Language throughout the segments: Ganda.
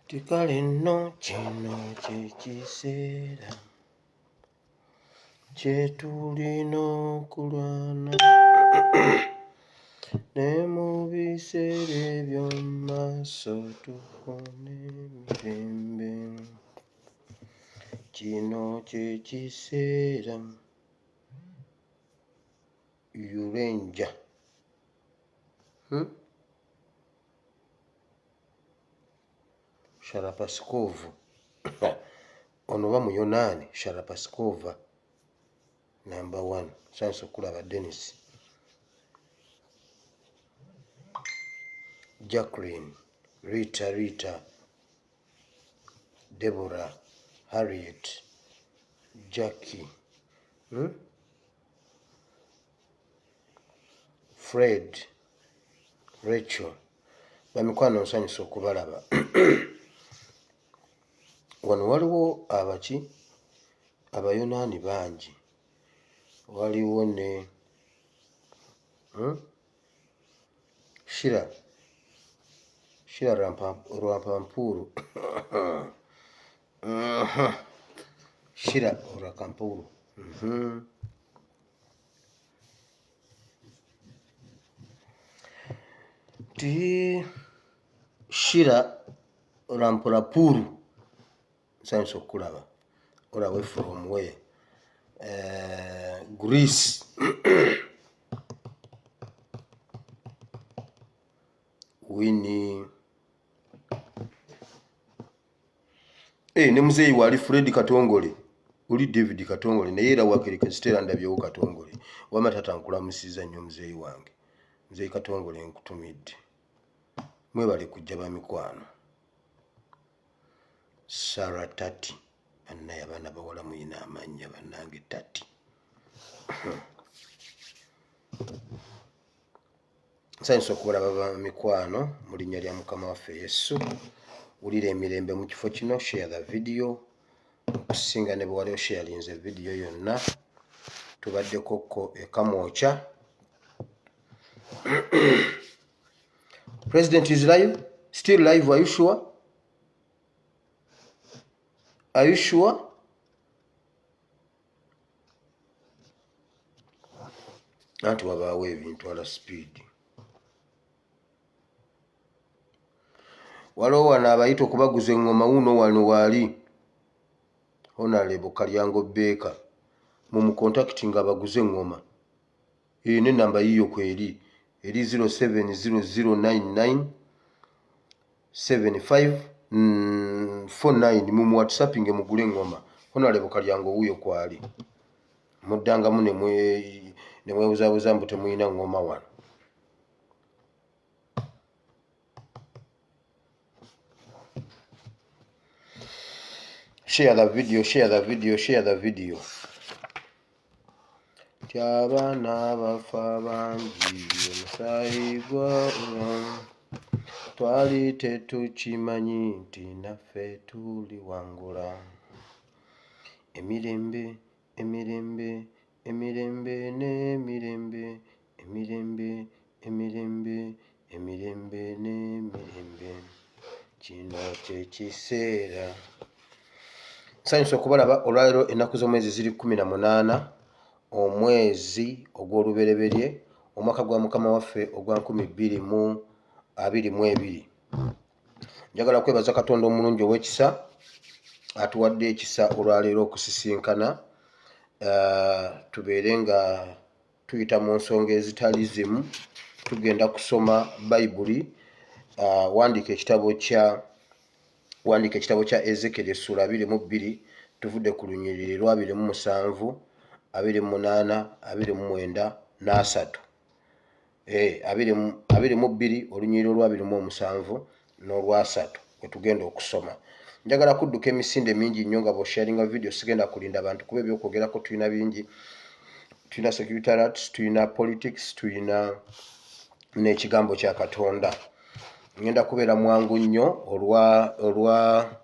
Tikale nno kino kyekiseera kyetulina okulwana ne mu biseera eby'omumaaso tufune emirembe. Kino kyekiseera yulenja Sharapaskov ono ba Muyonaani Sharapaskova number 1 sanso okulaba Dennis Jacqueline Rita Deborah Harriet Jackie Fred Rachel bamikwano nsanyusa okubalaba. Wano waliwo abaki Abayonaani bangi, waliwo ne Shira Rwampampuru Shira Rwampampuru ti Shira Rampurapuru nsanyusa okulaba all away from where Greece Winnie ne muzeeyi wali Fred Katongole uli David Katongole naye era wakirika zitera ndabyewo Katongole wama tata nkulamusiza nnyo muzeeyi wange muzeeyi Katongole nkutumidde mwebale kujja bamikwano. Sarah Tati annaye abaana bawala muyina amannya bannange Tati nsanyusa okubalaba bamikwano mu linnya lya Mukama waffe Yesu. Wulira emirembe mu kifo kino, share the video okusinga ne bwe wali osharinze video yonna. Tubaddeko ko ekamwokya. President is live, still live, are you sure? Are you sure? Anti wabaawo ebintu ala speed. Waliwo wano abayita okubaguza engoma wuno wano waali Honorable Kalyango Beeka mumukontakiti nga baguze engoma. Ne namba yiyo kweri eri 0700997549 mumu whatsapping mugule engoma. Honorable Kalyango wuyo kwali muddangamu ne mwebuzabuza mbu temuyina ngoma wano. Share the video, share the video, share the video. Tyabana bafa bangi omusaayi gwabwe twali tetukimanyi nti naffe tuli wangula. Emirembe emirembe emirembe n'emirembe emirembe emirembe emirembe n'emirembe kino kyekiseera. Nsanyusa okubalaba olwaleero ennaku z'omwezi ziri 18 omwezi ogw'olubereberye omwaka gwa Mukama waffe ogwa 2022. Njagala kwebaza Katonda omulungi ow'ekisa atuwadde ekisa olwaleero okusisinkana tubeere nga tuyita mu nsonga ezitali zimu. Tugenda kusoma Bayibuli. Wandiika ekitabo kya Ezekiel essula 22 tuvudde ku lunyiriri lwa 27, 28, 29 n'asatu. 22 olunyiriri olwa 27 n'olwasatu kwe tugenda okusoma. Njagala kudduka emisinde mingi nnyo nga bw'osharinga video. Sigenda kulinda abantu kuba ebyokwogerako tulina bingi. Tulina security alert, tulina politics, tulina n'ekigambo kya Katonda. Ngenda kubeera mwangu nnyo olwa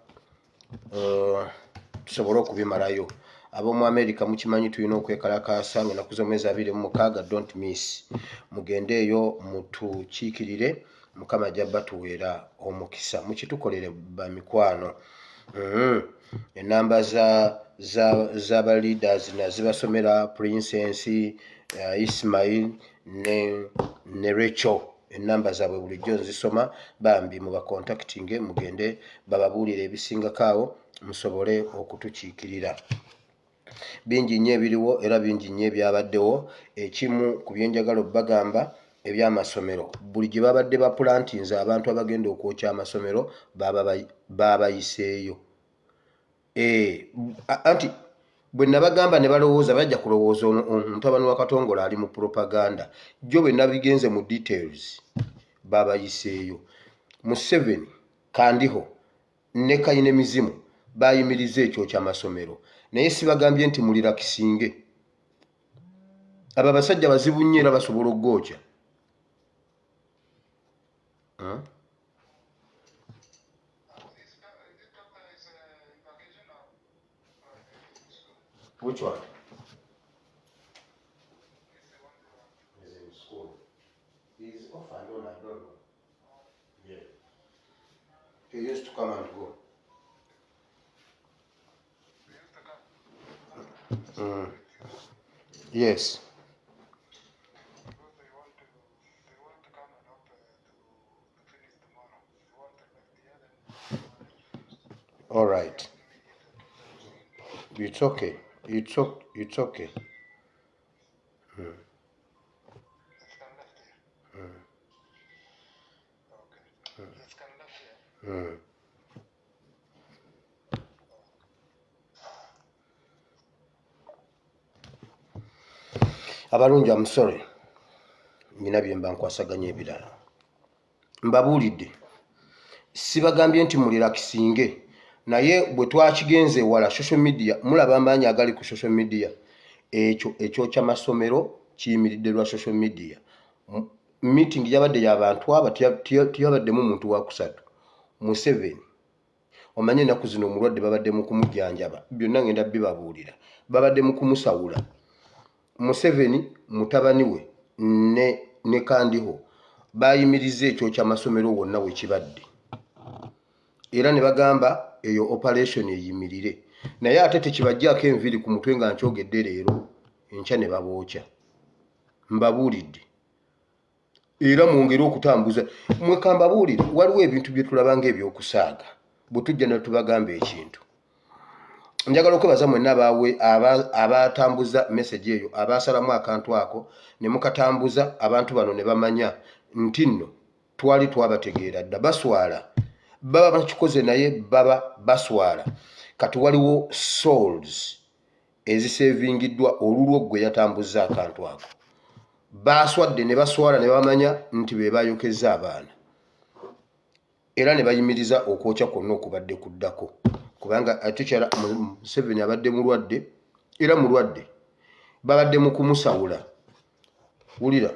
tusobole okubimalayo. Ab'omu America mukimanyi tulina okwekalakaasa ng'ennaku z'omwezi 26. Don't miss. Mugende eyo mutukiikirire Mukama ajja batuweera omukisa mukitukolere bamikwano. Enamba z'aba leaders nazibasomera Princess Ismail ne Rachel. Enamba zaabwe bulijjo nzisoma bambi muba contacting mugende bababuulire ebisingakaawo musobole okutukiikirira. Bingi nnyo ebiriwo era bingi nnyo ebyabaddewo. Ekimu ku byenjagala obbagamba ebyamasomero buli gye babadde bapulantinze abantu abagenda okwokya amasomero babayiseeyo. Anti bwe nabagamba ne balowooza bajja kulowooza omutabani wa Katongola ali mu propaganda. Jjo bwe nabigenze mu details babayiseeyo. Museveni, Kandiho ne Kayine Mizimu bayimiriza ekyokya amasomero naye sibagambye nti mulira kisinge. Abo abasajja bazibu nnyo era basobola okugokya. Which one? He's in school. He's off and on, I don't know. Yeah. He used to come and go. Yes. All right. It's okay. It's okay. Abalungi, I'm sorry. Nina bye mba nkwasaganya ebirala. Mbabuulidde. Sibagambye nti mulira kisinge. Naye bwe twakigenze wala social media mulaba amaanyi agali ku social media. Ekyokya masomero kiyimiridde lwa social media. Meeting yabadde y'abantu aba tiyabaddemu muntu wa kusatu. Museveni omanye ennaku zino omulwadde babadde mu kumujjanjaba. Byonna ngenda bibabuulira. Babadde mu kumusawula. Museveni mutabani we ne Kandiho bayimiriza ekyokya masomero wonna we kibadde. Era ne bagamba eyo operation eyimirire. Naye ate tekibajjaako enviiri ku mutwe nga nkyogedde leero enkya ne babookya. Mbabuulidde. Era mwongere okutambuza. Mwekambabuulire waliwo ebintu bye tulaba ng'ebyokusaaga. Bwe tujja ne tubagamba ekintu. Njagala okwebaza mwenna abatambuza message eyo abasalamu akantu ako ne mukatambuza abantu bano ne bamanya nti nno twali twabategeera dda baswala. Baba bakikoze naye baba baswala. Kati waliwo souls ezisevingiddwa olulwo gwe yatambuza akantu ako. Baswadde ne baswala ne bamanya nti be bayokeza abaana. Era ne bayimiriza okwokya kwonna okubadde kuddako. Kubanga atukyala Museveni abadde mulwadde era mulwadde. Babadde mu kumusawula. Wulira.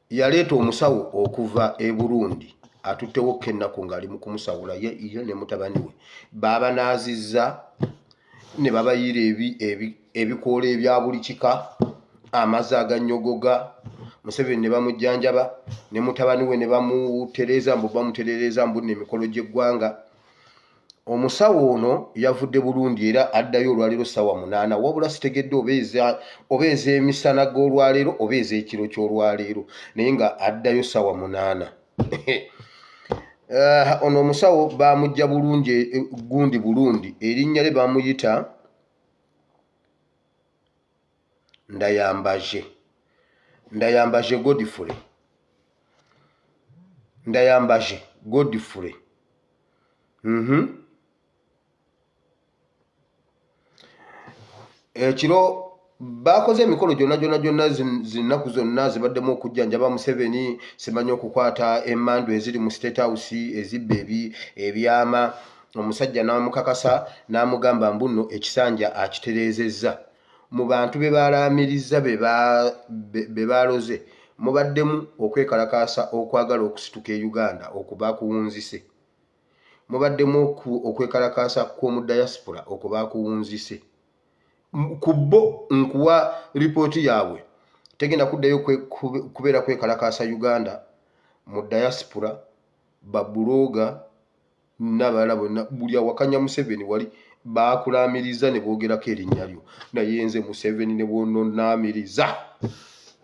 Yaleeta omusawo okuva e Burundi. Atuttewo kennaku ng'ali mu kumusawula ye ne mutabani we. Babanaazizza ne babayira ebikoola ebya buli kika, amazzi agannyogoga. Museveni ne bamujjanjaba ne mutabani we ne bamutereeza mbu n'emikolo gy'eggwanga. Omusawo ono yavudde Burundi era addayo olwaleero ssaawa 8 wabula sitegedde oba ez'emisana g'olwaleero oba ez'ekiro ky'olwaleero naye nga addayo ssaawa 8. Ono omusawo baamujja gundi Burundi erinnya lye bamuyita Ndayambaje Godfrey. Ekiro bakoze emikolo gyonna zinaku zonna zibaddemu okujjanjaba Museveni. Simanyi okukwata emmandu eziri mu State House ezibba ebyama. Omusajja n'amukakasa n'amugamba mbu nno ekisanja akitereezezza. Mu bantu be balaamiriza be baloze mubaddemu okwekalakaasa okwagala okusituka e Uganda okubakuwunzise. Mubaddemu okwekalakaasa kw'omu diaspora okubakuwunzise. Kubbo nkuwa ripooti yaabwe tegenda kuddayo kubeera kwekalakaasa Uganda mu diaspora babuloga n'abalala bonna buli awakanya Museveni wali baakulaamiriza ne boogerako erinnya lyo naye nze Museveni ne bwononaamiriza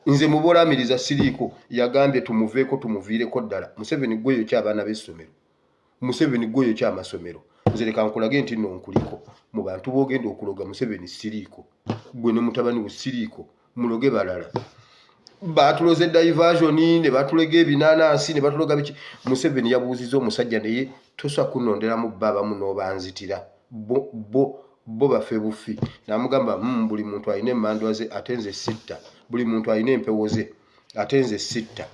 nze mubolaamiriza siriiko yagambye tumuveeko tumuviireko ddala Museveni gweyo ki abaana b'essomero Museveni gweyo ki amasomero nze leka nkulage nti nno nkuliko mu bantu boogenda okuloga Museveni siriiko gwe ne mutabani we siriiko muloge balala batuloze diversion ne batulega ebinaanansi ne batuloga biki Museveni yabuuzizza omusajja naye tosa kunonderamu baba muno banzitira bo bafe bufi namugamba buli muntu alina emmandwa ze atenze sitta buli muntu alina empewo ze atenze sitta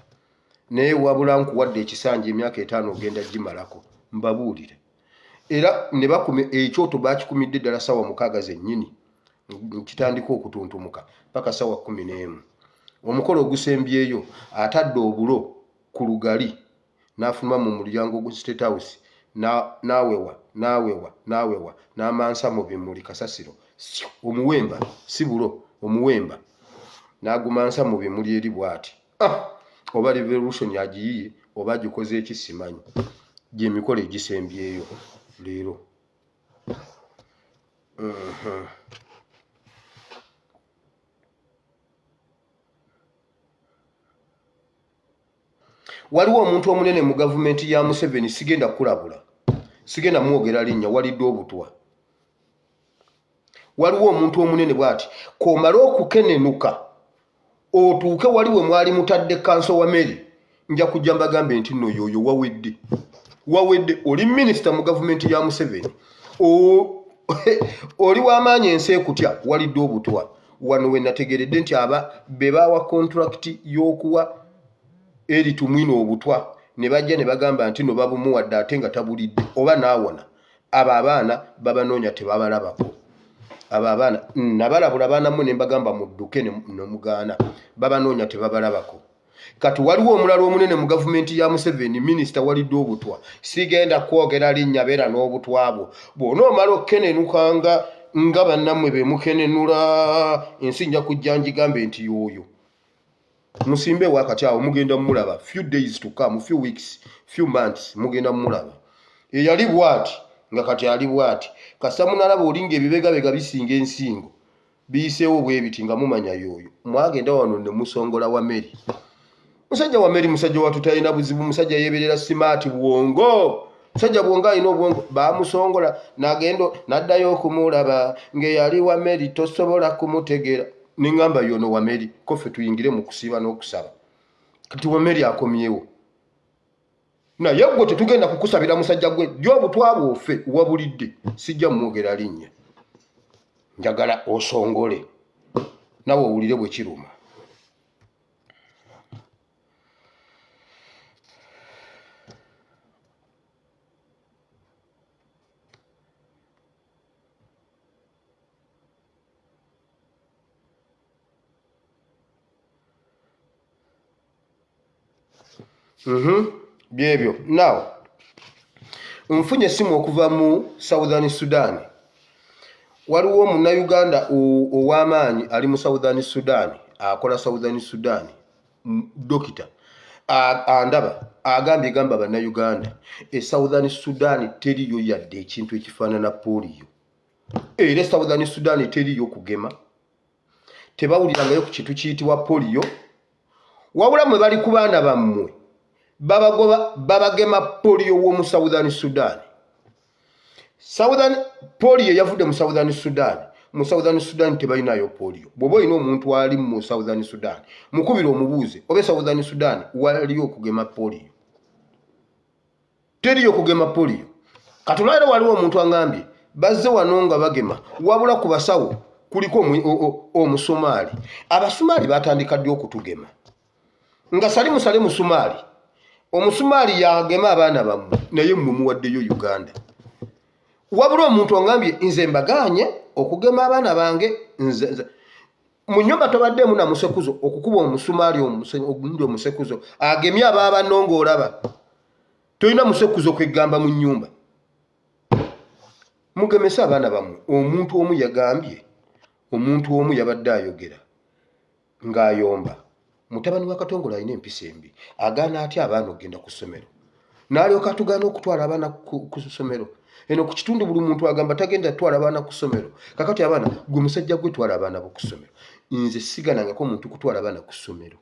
naye wabula nkuwadde ekisanja emyaka 5 ogenda gimalako mbabuulire era ne bakume ekyoto bakikumidde ddala sawa 6 zennyini kitandika okutuntumuka paka sawa 11 omukolo ogusembyeyo atadde obulo ku lugali n'afuluma mu mulyango gu State House nawewa n'amansa mu bimuli kasasiro omuwemba si bulo omuwemba n'agumansa mu bimuli eri bw'ati oba revolution yagiyiye oba agikoze ekisimanyi gy'emikolo egisembyeyo leero waliwo omuntu omunene mu gavumenti ya Museveni sigenda kulabula sigenda mwogera linnya walidde obutwa waliwo omuntu omunene bw'ati komala okukenenuka otuuke waliwe mwali mutadde kanso wa Mary nja kujja mbagambe nti nno yoyo wawedde oli minisita mu gavumenti ya Museveni oli w'amaanyi ensi ekutya walidde obutwa wano we nategeredde nti be baawa contract y'okuwa eri tumwino obutwa ne bajja ne bagamba nti no babumuwadde ate nga tabulidde oba naawona abo abaana babanoonya tebabalabako abo abaana nabalabula abaana mmwe ne mbagamba mudduke ne mugaana babanoonya tebabalabako kati waliwo omulala omunene mu gavumenti ya Museveni minisita walidde obutwa sigenda kwogera linnya beera n'obutwa bwo bw'onoomala okkenenukanga nga bannammwe be mukenenula ensi nja kujja ngigambe nti yoyo musimbe wakati awo mugenda mulaba few days to come few weeks few months mugenda mulaba eyali bwati nga kati ali bwati kasa munalaba olinga ebibegabega bisinga ensingo biyiseewo bwe biti nga mumanya yoyo mwagenda wano ne musongola wa Mary musajja wa Mary musajja watu talina buzibu musajja yeberera smart bwongo musajja bwongo alina obwongo bamusongola nagendo naddayo okumulaba ng'eyali wa Mary tosobola kumutegera ningamba yono wa Mary kofe tuyingire mu kusiba n'okusaba kati wa Mary akomyewo na yagwo tetugenda kukusabira musajja gwe gy'obutwabwo ofe wabulidde sijja mwogera linnya njagala osongole nawe owulire bwe kiruma byebyo now nfunye simu okuva mu Southern Sudan waliwo munnayuganda ow'amaanyi ali mu Southern Sudan akola Southern Sudan dokita andaba agambye gamba bannayuganda Southern Sudan teriyo yadde ekintu ekifaanana polio era Southern Sudan teriyo kugema tebawulirangayo ku kintu kiyitibwa polio wabula mwe bali ku baana bammwe babagema polio w'omu Southern Sudan polio yavudde mu Southern Sudan mu Southern Sudan tebalinayo polio bw'oba olina omuntu ali mu Southern Sudan mukubira omubuuze oba Southern Sudan waliyo okugema polio teriyo kugema polio katulaira waliwo omuntu angambye bazze wano nga bagema wabula ku basawo kuliko omusomaali abasumaali batandika ddi okutugema nga sale musumaali omusumaali yagema abaana bammwe naye mmwe muwaddeyo Uganda wabula omuntu angambye nze mbaganye okugema abaana bange mu nnyumba tobaddemu na musekuzo okukuba omusumaali ogundi omusekuzo agemye abaabanonga olaba tolina musekuzo kwegamba mu nnyumba mugemese abaana bammwe omuntu omu yagambye omuntu omu yabadde ayogera ng'ayomba mutabani wa Katongole alina empisa embi agaana atya abaana okugenda ku ssomero n'alyoka atugaana okutwala abaana ku ssomero. Eno ku kitundu buli muntu agamba tagenda twala abaana ku ssomero. Kakati abaana gwe musajja gwe twala abaana bo ku ssomero. Nze siganangako omuntu kutwala abaana ku ssomero.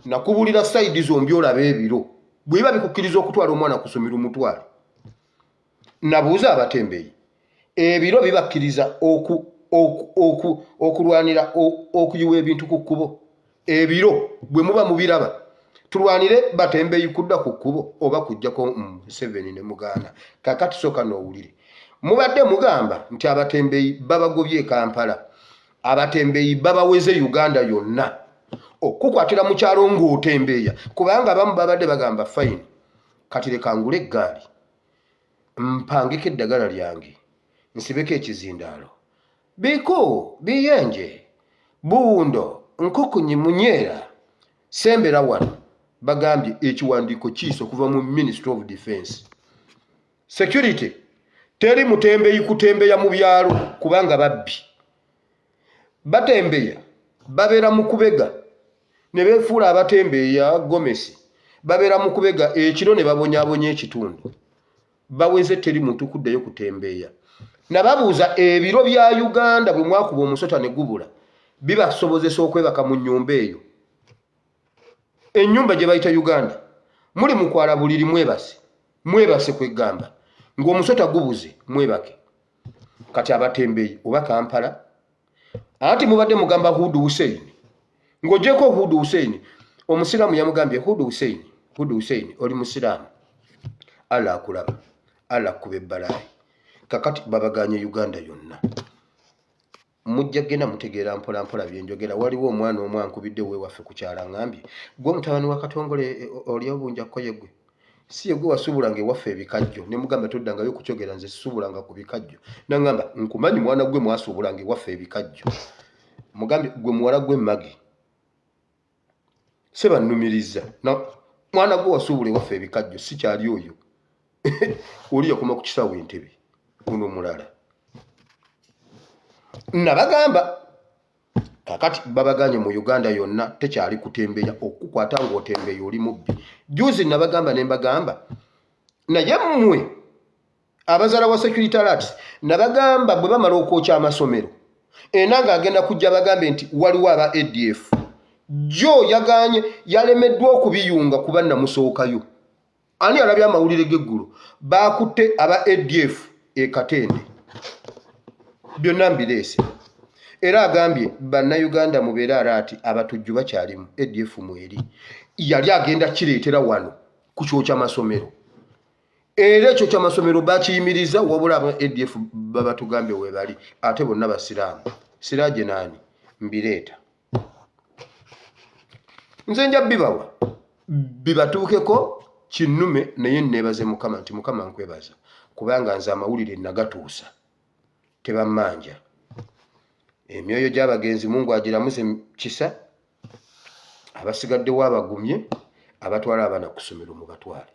Nakubulira sayidi zombi olaba ebiro bweba bikukkiriza okutwala omwana ku ssomero mutwale. Nabuuza abatembeeyi ebiro bibakkiriza okulwanira okuyiwa ebintu ku kkubo. Ebiro bwe muba mubiraba tulwanire batembeeyi kudda ku kkubo oba kujjako 7 ne mugaana. Kakati soka n'owulire mubadde mugamba nti abatembeeyi babagobye Kampala, abatembeeyi babaweze Uganda yonna okukwatira mu kyalo ng'otembeeya kubanga abamu babadde bagamba fine kati leka ngule eggaali mpangeko eddagala lyange nsibeko ekizindaalo biko biyenje buwundo nkukunyi munyeera sembera wano. Bagambye ekiwandiiko kiiso kuva mu Ministry of Defence. Security teri mutembeeyi kutembeeya mu byalo kubanga babbi. Batembeeya babeera mu kubega ne beefuula abatembeeya gomesi babeera mu kubega ekiro ne babonyaabonya ekitundu. Baweze teri muntu kuddayo kutembeeya. Nababuuza ebiro bya Uganda bwe mwakuba omusota ne gubula bibasobozesa okwebaka mu nnyumba eyo. Ennyumba gye bayita Uganda muli mukwala buliri mwebase kwegamba ng'omusota gubuze mwebake. Kati abatembeeyi oba Kampala anti mubadde mugamba Hudu Hussein ng'ogyeko Hudu Hussein omusiraamu yamugambye Hudu Hussein oli musiraamu Allah akulaba Allah akkuba ebbalaayi. Kakati babaganye Uganda yonna. Mujja genda mutegeera mpola mpola byenjogera. Waliwo omwana omu ankubidde wewaffe ku kyala ngambye gwe mutabani wa Katongole oli obunjakko yegwe si yegwe wasubulanga ewaffe ebikajjo. Ne mugamba toddangayo kukyogera nze sisubulanga ku bikajjo. Nangamba nkumanyi mwana gwe mwasubulanga ewaffe ebikajjo. Mugambye gwe muwala gwe Magi seba nnumiriza na mwana gwe wasubula ewaffe ebikajjo si kyali oyo oli yakoma ku kisawo Entebbe uno mulala. Nabagamba kakati babaganye mu Uganda yonna tekyali kutembeeya okukwata ng'otembeeya oli mubbi. Juzi nabagamba ne mbagamba naye mmwe abazaala wa security alerts nabagamba bwe bamala okwokya amasomero enanga agenda kujja bagambe nti waliwo aba ADF jo yaganye yalemeddwa okubiyunga kuba namusookayo. Ani alabye amawulire g'eggulu bakutte aba ADF Katende byonna mbireese. Era agambye bannayuganda mubeere alaati abatujju bakyalimu ADF mweri yali agenda kireetera wano ku kyokya amasomero. Era ekyo ky'amasomero bakiyimiriza wabula aba ADF babatugambye webali ate bonna basiraamu. Siraaje naani mbireeta nze nja bibawa bibatuukeko kinnume naye neebaze Mukama nti Mukama nkwebaza kubanga nze amawulire nagatuusa tebamanja. Emyoyo gy'abagenzi Mungu agiramuze kisa. Abasigaddewo abagumye abatwala abaana ku ssomero mu batwale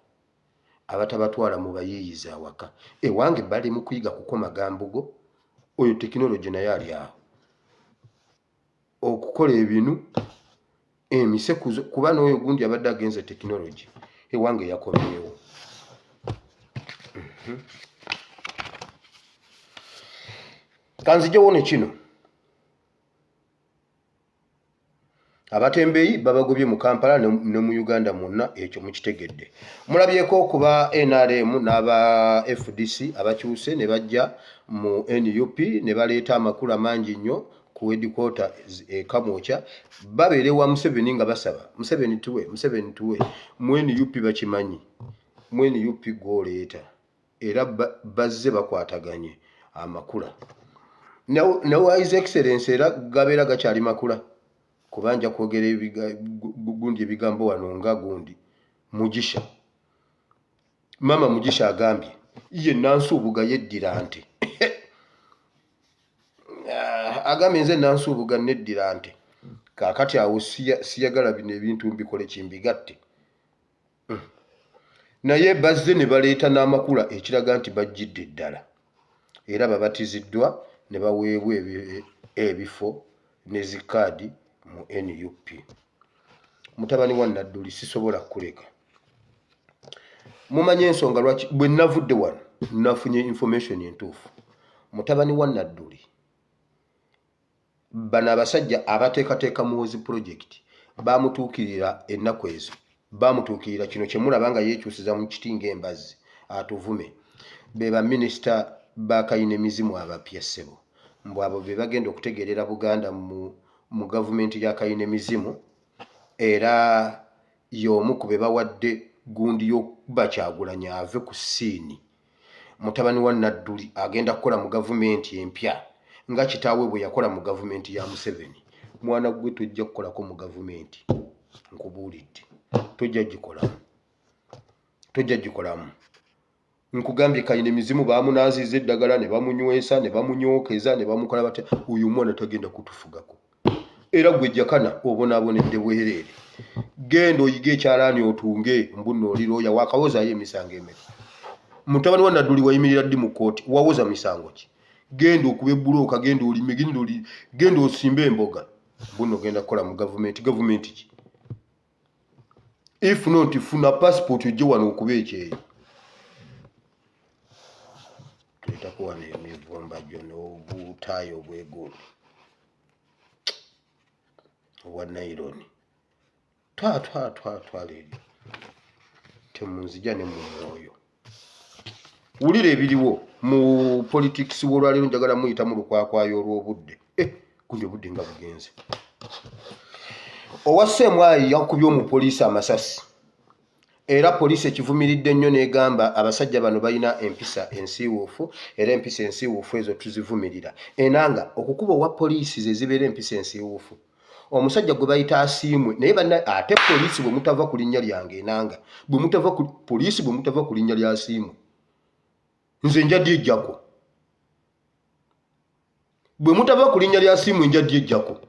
abatabatwala mu bayiiyiza awaka. Ewange bali mu kuyiga kukoma gambugo oyo tekinologi naye ali awo okukola ebinu emisekuzo kuba n'oyo gundi abadde agenze tekinologi ewange yakomyewo. Kanzijewo ne kino abatembeeyi babagobye mu Kampala ne mu Uganda mwonna ekyo mukitegedde. Mulabyeko kuba NRM n'aba FDC abakyuse ne bajja mu NUP ne baleeta amakulu amangi nnyo ku headquarter Kamwokya babeere wa Museveni nga basaba Museveni tuwe mu NUP bakimanyi mu NUP gw'oleeta era bazze bakwataganye amakula ne His Excellency era gabeera gakyali makula kubanja kwogera gundi ebigambo wano nga gundi Mugisha Mama Mugisha agambye ye Nansuubuga yeddira nte agambye nze Nansuubuga neddira nte kakati awo siyagala bino ebintu mbikole kimbigatte naye bazze ne baleeta n'amakula ekiraga nti bajjidde ddala era babatiziddwa ne baweebwa ebifo ne zikaadi mu NUP. Mutabani wa Nadduli sisobola kuleka. Mumanye ensonga lwaki bwe navudde wano nafunye information entuufu. Mutabani wa Nadduli bano abasajja abateekateeka muwozi project bamutuukirira ennaku ezo, bamutuukirira kino kye mulaba nga yeekyusiza mu kiti ng'embazzi atuvume, be baminisita ba Kayinemizimu abapya ssebo. Mbw abo be bagenda okutegeerera Buganda mu gavumenti ya Kayinemizimu, era y'omu ku be bawadde gundi y'Obakyagulanyi ave ku ssiini. Mutabani wa Nadduli agenda kukola mu gavumenti empya nga kitaawe bwe yakola mu gavumenti ya Museveni. Mwana gwe tojja kukolako mu gavumenti, nkubuulidde, tojja gikolamu. Nkugambye Kayinemizimu baamunaaziza eddagala ne bamunywesa ne bamunyookeza ne bamukola batya. Uyu mwana tagenda kutufugako. Era gwe jakana obonaabonedde bwereere. Genda oyiga ekyalaani otunge mbuno olirooya wakawozaayo emisango emeka. Mutabani wa Nadduli wayimirira ddi mu kkooti wawoza misango ki? Genda okuba ebbulooka, genda olime, genda osimbe emboga. Mbuno genda kukola mu gavumenti ki? If not, funa passport ojje wano okuba ekyeyo. Tuyitako wano emivumbajjo n'obutaayi obwegundi obwa naironi. Twala ebyo temunzija ne mu mwoyo. Wulira ebiriwo mu politics w'olwaleero njagala muyita mu lukwakwayo olw'obudde. Gundi obudde nga bugenze. Owa Ssemwayi yakubye omupoliisi amasasi. Era poliisi ekivumiridde nnyo n'egamba abasajja bano balina empisa ensiiwuufu, era empisa ensiiwuufu ezo tuzivumirira. Enanga okukuba owa poliisi ze zibeera empisa ensiiwuufu. Omusajja gwe bayita asiimwe naye banna ate poliisi bwe mutava ku linnya lyange enanga. Poliisi bwe mutava ku linnya lya asiimwe. Nze njadde ejjako. Bwe mutava ku linnya lya asiimwe njadde ejjako.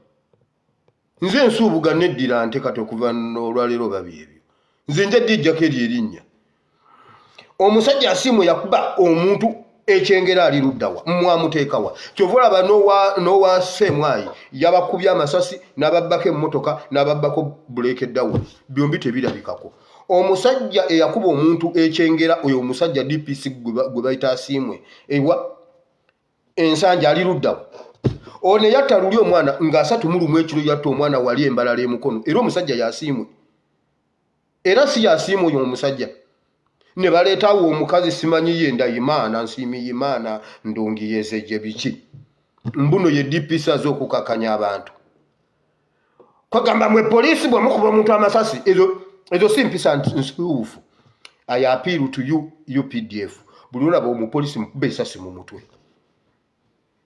Nze nsuubuga neddira nte kati okuva n'olwaleero babi ebyo. Nze njadde ejjako eri erinnya. Omusajja asiimwe yakuba omuntu ekyengera ali luddawa mwamuteekawa. Kyova olaba n'owa Ssemwayi yabakubye amasasi n'ababbako emmotoka n'ababbako buleeke ddawo. Byombi tebirabikako. Omusajja eyakuba omuntu ekyengera oyo omusajja DPC gwe bayita asiimwe ewa ensanja ali luddawa. Ono yatta luli omwana nga 31 ekiro yatta omwana wali embalala emukono. Era omusajja yasiimwe. Era si yasiimwe oyo omusajja. Ne baleetawo omukazi simanyi ye Ndayimaana Nsiimiyimaana Ndungiyeze gye biki. Mbuno ye DPC az'okukakanya abantu. Kwagamba mwe poliisi bwe mukuba omuntu amasasi ezo si mpisa nsiiwuufu. I appeal to you UPDF. Buli olaba omupoliisi mukube esasi mu mutwe.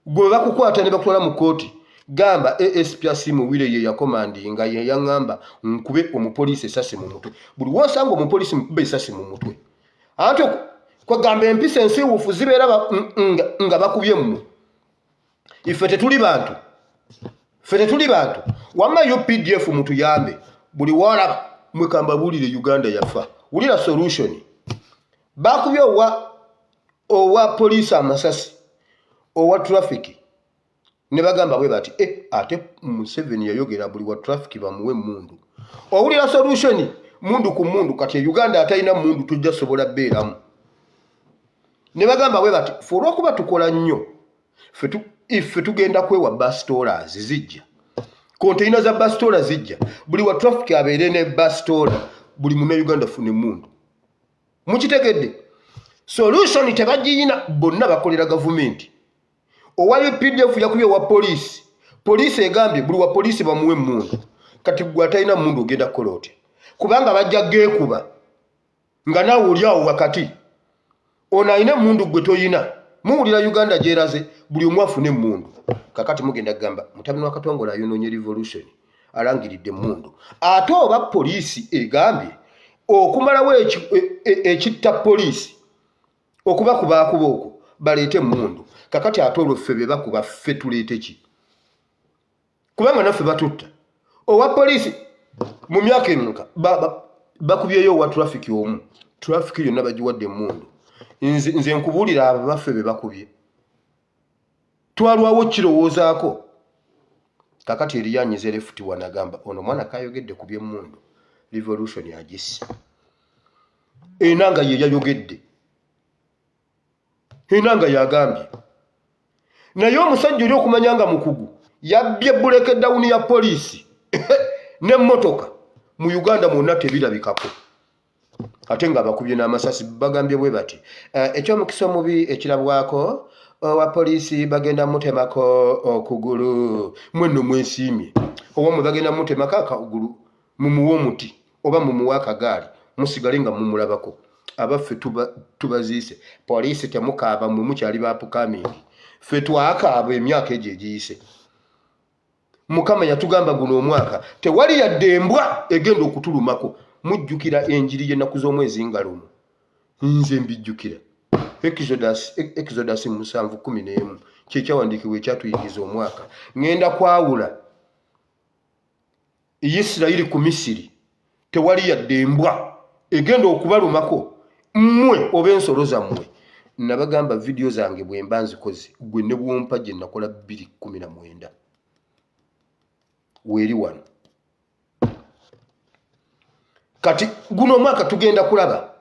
Gwe bakukwata ne bakutwala mu kkooti. Gamba ASP Asiimwe Wile ye yakomandinga ye yaŋŋamba nkube omupoliisi esasi mu mutwe. Buli wosanga omupoliisi mukube esasi mu mutwe. Ate kwagamba empisa ensiiwuufu zibeera nga bakubye mmwe. Ife tetuli bantu. Wamma UPDF mutuyambe. Buli walaba mwekamba bulire Uganda yafa. Wulira solution. Bakubye owa poliisi amasasi. Owa traffic. Ne bagamba bwe bati ate Museveni yayogera buli wa traffic bamuwe mundu. Owulira solution mundu ku mundu kati Uganda atalina mundu tujja sobola beeramu. Ne bagamba bwe bati for okuba tukola nnyo ife tugenda kwewa bus tollers zijja. Container za bus tollers zijja. Buli wa traffic abeere ne bus toller buli munna Uganda fune mundu. Mukitegedde? Solution tebagiyina bonna bakolera gavumenti. Owa UPDF yakubye wa poliisi. Poliisi egambye buli wa poliisi bamuwe mundu. Kati gwe atalina mundu ogenda kukola otya? Kubanga bajja geekuba. Nga naawe oli awo wakati. Ono alina mundu gwe toyina. Muwulira Uganda gyeraze buli omu afune mundu. Kakati mugenda kugamba mutabani wa Katongola ayonoonye revolution alangiridde mundu. Ate oba poliisi egambye okumalawo ekitta poliisi okubakuba okwo baleete mundu. Kakati ate olwo ffe be bakuba ffe tuleete ki? Kubanga naffe batutta. Owa poliisi mu myaka emeka bakubyeyo owa traffic omu. Traffic yonna bagiwadde mundu. Nze nkubuulira abo baffe be bakubye. Twalwawo kirowoozaako. kakati eriyanyiza lefuti wanagamba ono mwana kayogedde ku by'emmundu revolution yagisse enanga ye yayogedde enanga yagambye naye omusajja oli okumanya nga mukugu yabbye buleke dawuni ya poliisi n'emmotoka mu Uganda mwonna tebirabikako ate nga bakubye n'amasasi bagambye bwe bati ekyomukisa omubi ekirabwako wa poliisi bagenda mutemako okugulu mwenno mwesiimye oba mwe bagenda mutemako akagulu mumuwa omuti oba mumuwa akagaali musigale nga mumulabako abaffe tubaziise poliisi temukaaba mwe mukyali bapukamingi ffe twakaaba emyaka egyo egiyise Mukama yatugamba guno omwaka tewali yadde embwa egenda okutulumako mujjukira enjiri y'ennaku z'omwezi nga lumu nze mbijjukira Exodus 7:11 kyekyawandiikibwa ekyatuyingiza omwaka ngenda kwawula Isirayiri ku Misiri tewali yadde embwa egenda okubalumako mmwe oba ensolo zammwe nabagamba vidiyo zange bwe mba nzikoze gwe ne bwompa gye nakola 2019 weeri wano kati guno omwaka tugenda kulaba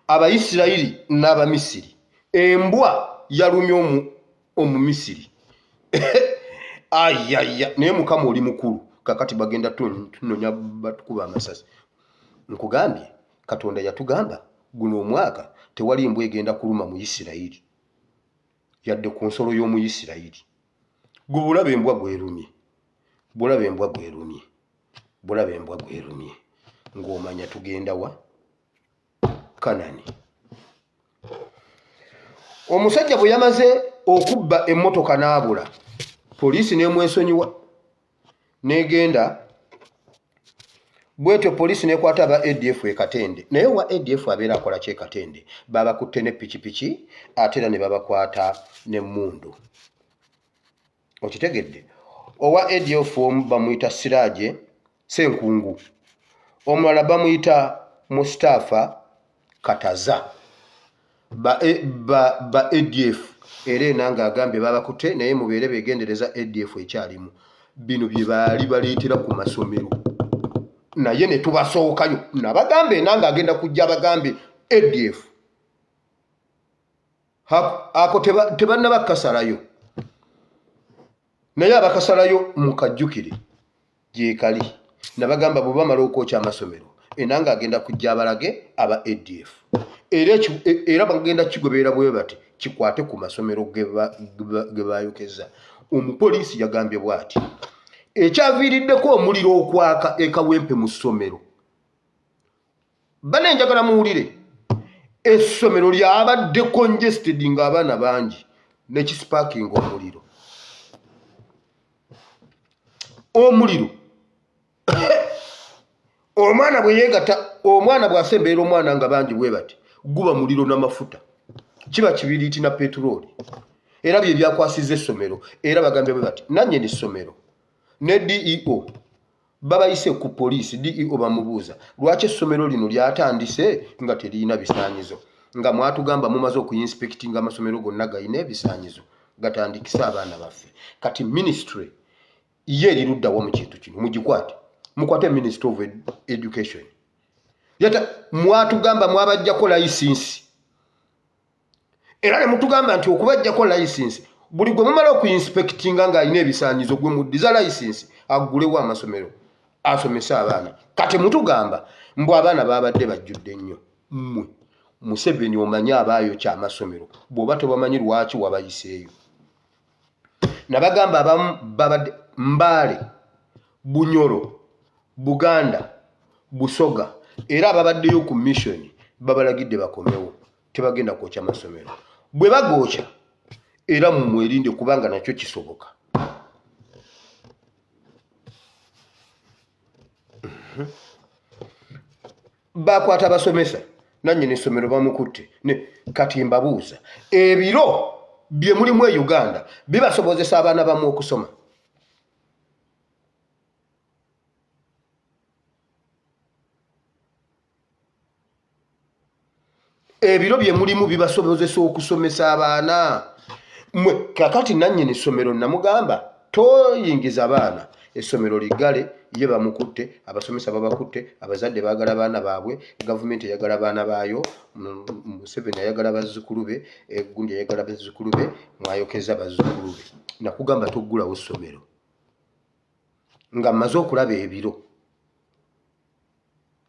Abayisirayiri n'Abamisiri embwa yalumye Omumisiri ayaya naye Mukama oli mukulu kakati bagenda tunonya batukuba amasasi nkugambye Katonda yatugamba guno omwaka tewali embwa egenda kuluma mu Isirayiri yadde ku nsolo y'omu Isirayiri gwe bulaba embwa gwerumye bulaba embwa gwerumye bulaba embwa gwerumye ng'omanya tugenda wa Kanani omusajja bwe yamaze okubba emmotoka n'abula poliisi n'emwesonyiwa n'egenda bwetyo poliisi n'ekwata aba ADF Katende naye wa ADF abeera akola ki Katende babakutte ne pikipiki ate era ne babakwata n'emmundu okitegedde owa ADF omu bamuyita Siraje Senkungu omulala bamuyita Mustafa Kataza ba ADF era enanga agambye babakutte naye mubeere beegendereza ADF ekyalimu bino bye baali baleetera ku masomero naye ne tubasookayo nabagamba enanga agenda kujja abagambe ADF ako tebannabakasalayo naye abakasalayo mukajjukire gyekali nabagamba bwe bamala okwokya amasomero enanga agenda kujja abalage aba ADF era bagenda kigoberera bwe bati kikwate ku masomero ge bayokeza omupoliisi yagambye bw'ati ekyaviiriddeko omuliro okwaka ekawempe mu ssomero bane njagala muwulire essomero lyabadde congested ng'abaana bangi nekisipaakinga omuliro omwana bwe yeegata omwana bw'asemberera omwana nga bangi bwe bati guba muliro n'amafuta kiba kibiriiti na petulooli era bye byakwasizza essomero era bagambye bwe bati nannyini essomero ne DEO babayise ku poliisi DEO bamubuuza lwaki essomero lino lyatandise nga teriyina bisaanyizo nga mwatugamba mumaze okuyinspectinga amasomero gonna gayina ebisaanyizo gatandikise abaana baffe kati ministry ye eriruddawo mu kintu kino mugikwate mukwate Ministry of Education yata mwatugamba mwabajjako license era ne mutugamba nti okubajjako license buli gwe mumala okuyinspectinga nga alina ebisaanyizo gwe muddiza license agulewo amasomero asomese abaana kati mutugamba mbu abaana babadde bajjudde nnyo mmwe Museveni omanyi abaayo kyamasomero bw'oba tobamanyi lwaki wabayiseeyo nabagamba abamu babadde Mbale Bunyoro Buganda Busoga era ababaddeyo ku mission babalagidde bakomewo tebagenda kwokya amasomero bwe bagokya era mumwerinde kubanga nakyo kisoboka bakwata abasomesa nannyini essomero bamukutte ne kati mbabuuza ebiro bye mulimu e Uganda bibasobozesa abaana bamu okusoma ebiro bye mulimu bibasobozesa okusomesa abaana mwe kakati nannyini essomero namugamba toyingiza abaana essomero ligale ye bamukutte abasomesa babakutte abazadde baagala baana baabwe gavumenti eyagala baana baayo Museveni ayagala bazzukulu be egundi ayagala bazzukulu be mwayokeza bazzukulu be nakugamba toggulawo essomero nga mmaze okulaba ebiro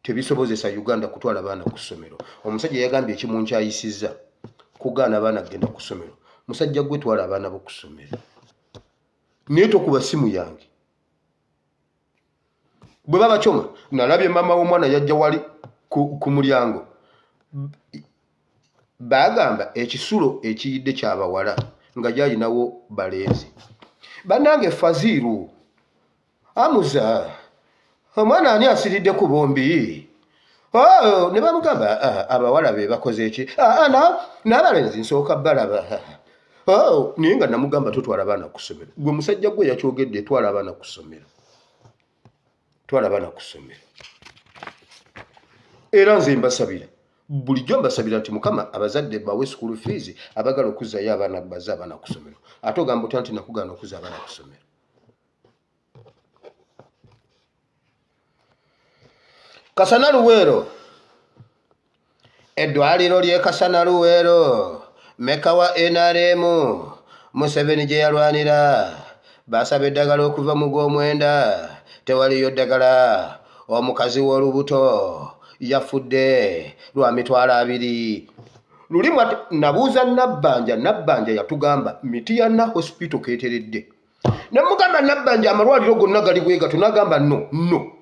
tebisobozesa Uganda kutwala baana ku ssomero omusajja yagambye ekimunkyayisizza kugaana abaana kugenda ku ssomero musajja gwe twala abaana bo ku ssomero naye tokuba simu yange bwe babacoma nalabye mama w'omwana yajja wali ku mulyango bagamba ekisulo ekiyidde kyabawala nga gyayinawo balenzi bannange Faziru amuza omwana ani asiridde ku bombi ne bamugamba abawala be bakoze eki n'abalenzi nsooka balaba naye nga namugamba totwala abaana ku ssomero gwe musajja gwe yakyogedde twala abaana ku ssomero era nze mbasabira bulijjo mbasabira nti Mukama abazadde bawe school fees abagala okuzzayo abaana baze abaana ku ssomero ate ogamba otya nti nakugaana okuzza abaana ku ssomero Kasana Luweero eddwaliro ly'e Kasana Luweero meka wa NRM Museveni gye yalwanira basaba eddagala okuva mu gw'omwenda tewaliyo ddagala omukazi w'olubuto yafudde lwa mitwalo 2 lulimu nabuuza Nabbanja yatugamba Mityana hospital keeteredde namugamba Nabbanja amalwaliro gonna gali bwe gato n'agamba no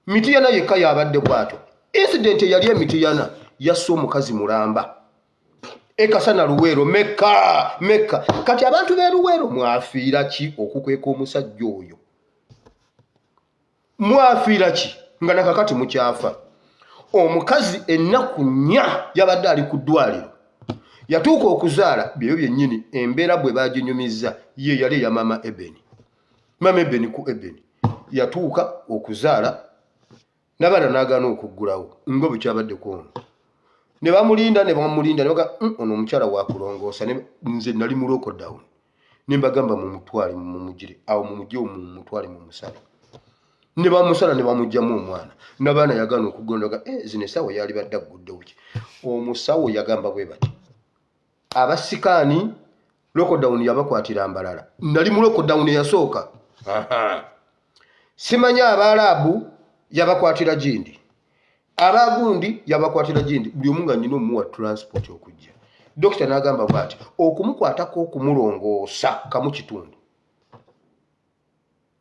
Mityana yekka yabadde bw'atyo incident yali Mityana yasse omukazi mulamba Kasana Luweero meka kati abantu b'e Luweero mwafiira ki okukweka omusajja oyo mwafiira ki nga nakakati mukyafa omukazi ennaku 4 yabadde ali ku ddwaliro yatuuka okuzaala byeyo byennyini embeera bwe baginyumizza ye yali ya mama Ebeni ku Ebeni yatuuka okuzaala n'abaana n'agaana okuggulawo nga bwe kyabadde ono ne bamulinda ne baga ono omukyala wakulongoosa nze nali mu lockdown ne mbagamba mumutwale mumugire awo mumugye mumutwale mumusale ne bamusala ne bamugjamu omwana n'abaana yagaana okugondoga zino essaawa yali badde agguddewo ki omusawo yagamba bwe bati abasikaani lockdown yabakwatira mbalala nali mu lockdown eyasooka simanya Abaarabu yabakwatira gindi abagundi yabakwatira gindi buli omu nga nnina omuwa transport okujja dokita n'agamba bw'ati okumukwatako okumulongoosa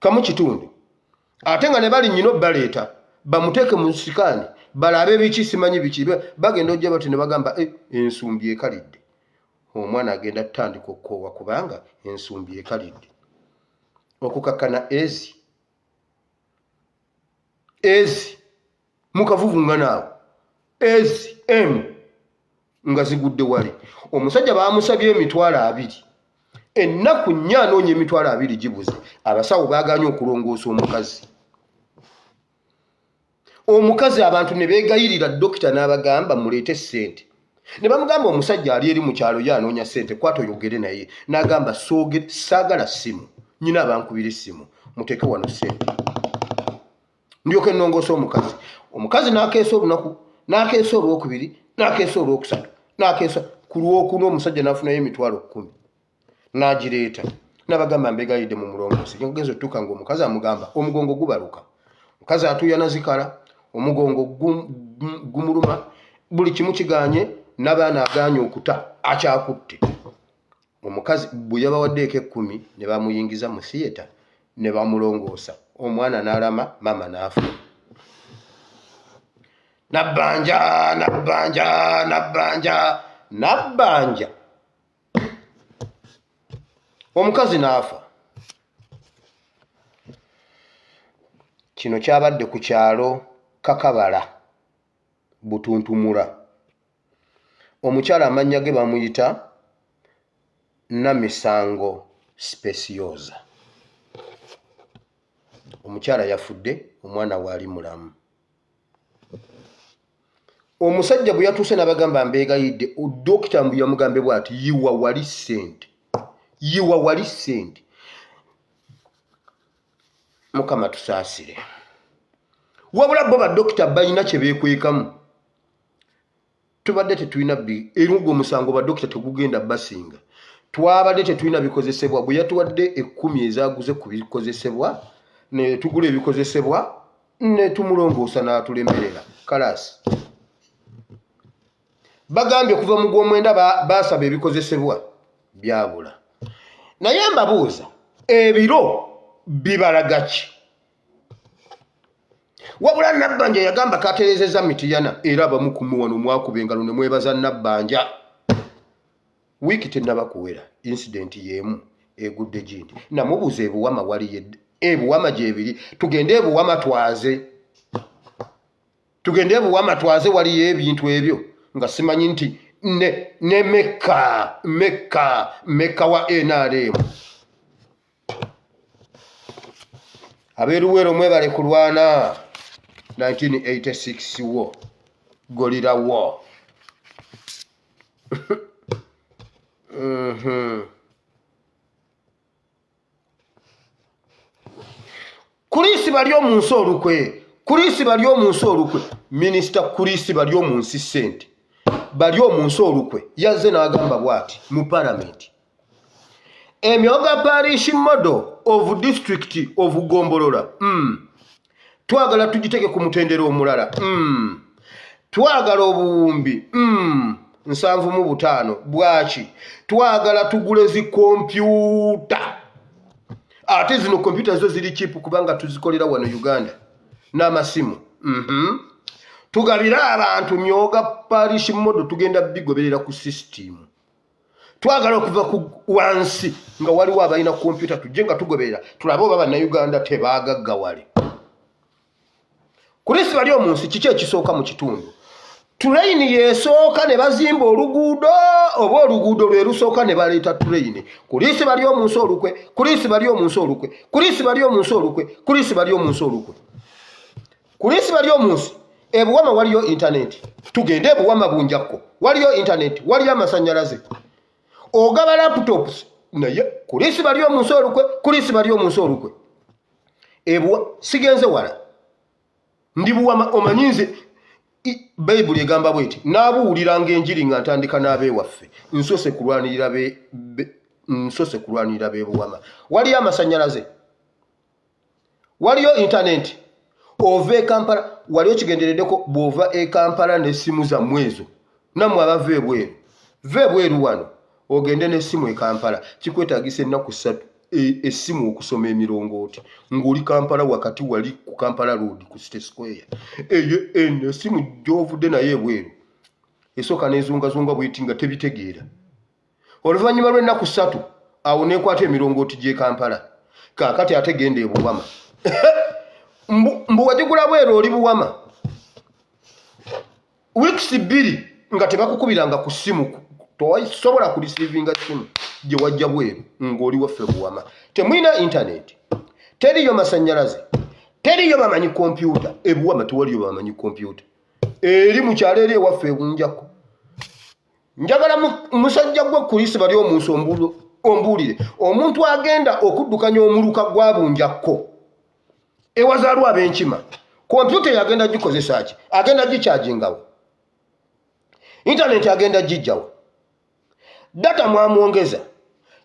kamu kitundu ate nga ne bali nnyina baleeta bamuteeke mu sikaani balabe biki simanyi biki bagenda ojja bati ne bagamba ensumbi ekalidde omwana agenda tutandika okukoowa kubanga ensumbi ekalidde okukakkana ezi mukavuvu nga naawe nga zigudde wali omusajja bamusabye emitwalo 2 ennaku 4 anoonya emitwalo 2 gibuze abasawo baaganye okulongoosa omukazi abantu ne beegayirira dokita n'abagamba muleete ssente ne bamugamba omusajja ali eri mu kyalo ye anoonya ssente kwata oyogere naye n'agamba saagala ssimu nyina abankubira essimu muteeke wano ssente ndyoke nnongoosa omukazi n'akeesa olunaku n'akeesa olwokubiri n'akeesa olwokusatu n'akeesa ku lwokuna omusajja n'afunayo emitwalo 10 n'agireeta n'abagamba mbegayidde mu mulongoosi ngenza otuuka ng'omukazi amugamba omugongo gubaluka omukazi atuyana zikala omugongo gumuluma buli kimu kiganye n'abaana aganye okuta akyakutte omukazi bwe yabawaddeeko 10 ne bamuyingiza mu theatre ne bamulongoosa omwana n'alama mama n'afa Nabbanja omukazi n'afa kino kyabadde ku kyalo Kakabala Butuntumula omukyala amannya ge bamuyita Namisango Speciosa omukyala yafudde omwana waali mulamu omusajja bwe yatuuse n'abagamba mbeegayidde dokita mbu yamugambe bw'ati yiwa wali ssente Mukama tusaasire. Wabula bo badokita balina kye beekwekamu. Tubadde tetulina erugwo omusango badokita tegugenda basinga. Twabadde tetulina bikozesebwa bwe yatuwadde 10 ezaaguze ku bikozesebwa ne tugula ebikozesebwa ne tumulongoosa n'atulemerera. Kalasi. Bagambye kuva mu gw'omwenda baasaba ebikozesebwa byabula. Naye mbabuuza ebiro bibalaga ki? Wabula Nabbanja yagamba katerezeza mitiyana era abamu ku muwano mwakuba engalo ne mwebaza Nabbanja. Wiiki tennaba kuwera incident y'emu egudde gindi. Namubuuza ebuwama waliyo ebuwama gyebiri. Tugende ebuwama twaze. Tugende ebuwama twaze waliyo ebintu ebyo nga simanyi nti ne Meka wa NRM. Abeeruwero mwebale kulwana 1986 war. Gorilla war. Kulisi bali omunsi olukwe. Kulisi bali omunsi olukwe. Minister Kulisi bali omunsi sente. Bali omunsi olukwe. Yazze n'agamba bwati mu parliament. Emyoga parish model of district of Gombolola. Twagala tugiteke ku mutendera omulala. Twagala obuwumbi. 7.5 bwaki. Twagala tugule zi kompyuta. Ate zino kompyuta zo ziri cheap kubanga tuzikolera wano Uganda. N'amasimu. Tugabira abantu myoga parish model tugenda bigoberera ku system. Twagala okuva ku wansi nga waliwo abalina kompyuta tujje nga tugoberera tulabo baba na Uganda tebaagaggawale. Kulisi bali omunsi kiki ekisooka mu kitundu. Train yesooka ne bazimba oluguudo oba oluguudo lwe lusooka ne baleeta train. Kulisi bali omunsi olukwe. Kulisi bali omunsi olukwe. Kulisi bali omunsi olukwe. Kulisi bali omunsi olukwe. Kulisi bali omunsi ebuwama waliyo internet. Tugende ebuwama bunjakko. Waliyo internet, waliyo amasanyalaze. Ogaba laptops naye kulisi bali omunsi olukwe. Kulisi bali omunsi olukwe. Sigenze wala. Ndi buwama omanyinze Bible egamba bweti nabuuliranga enjiri nga ntandika n'abewaffe nsose kulwanirira bebuwama. Waliyo amasanyalaze, waliyo internet. Ova e Kampala waliyo kigendereddeko bw'ova e Kampala n'essimu zammwe ezo nammwe abava ebweru ebweru wano ogende n'essimu e Kampala kikwetaagisa ennaku 3 essimu okusoma emirongooti ng'oli Kampala wakati wali ku Kampala Road ku City Square. Essimu gy'ovudde naye ebweru esooka n'ezungazunga bw'eti nga tebitegeera. Oluvannyuma lw'ennaku 3 awo neekwata emirongooti gy'e Kampala. Kaakati ate genda ebuwama. Mbu wagigula bweru oli buwama. Weeks 2 nga tebakukubiranga ku ssimu tosobola kurisivinga ssimu gye wajja bweru ng'oli waffe buwama. Temwina internet, teriyo masanyalaze, teriyo bamanyi kompyuta. Ebuwama tewaliyo bamanyi kompyuta. Eri mu kyalo eri ewaffe ebunjako. Njagala musajja gwe Kulisi bali omunsi ombuulire omuntu agenda okuddukanya omuluka gwabunjako ewazaalwa ab'enkima. Kompyuta yagenda gikozesa ki? Agenda gichagingawo. Internet agenda gijjawo. Data mwamwongeza.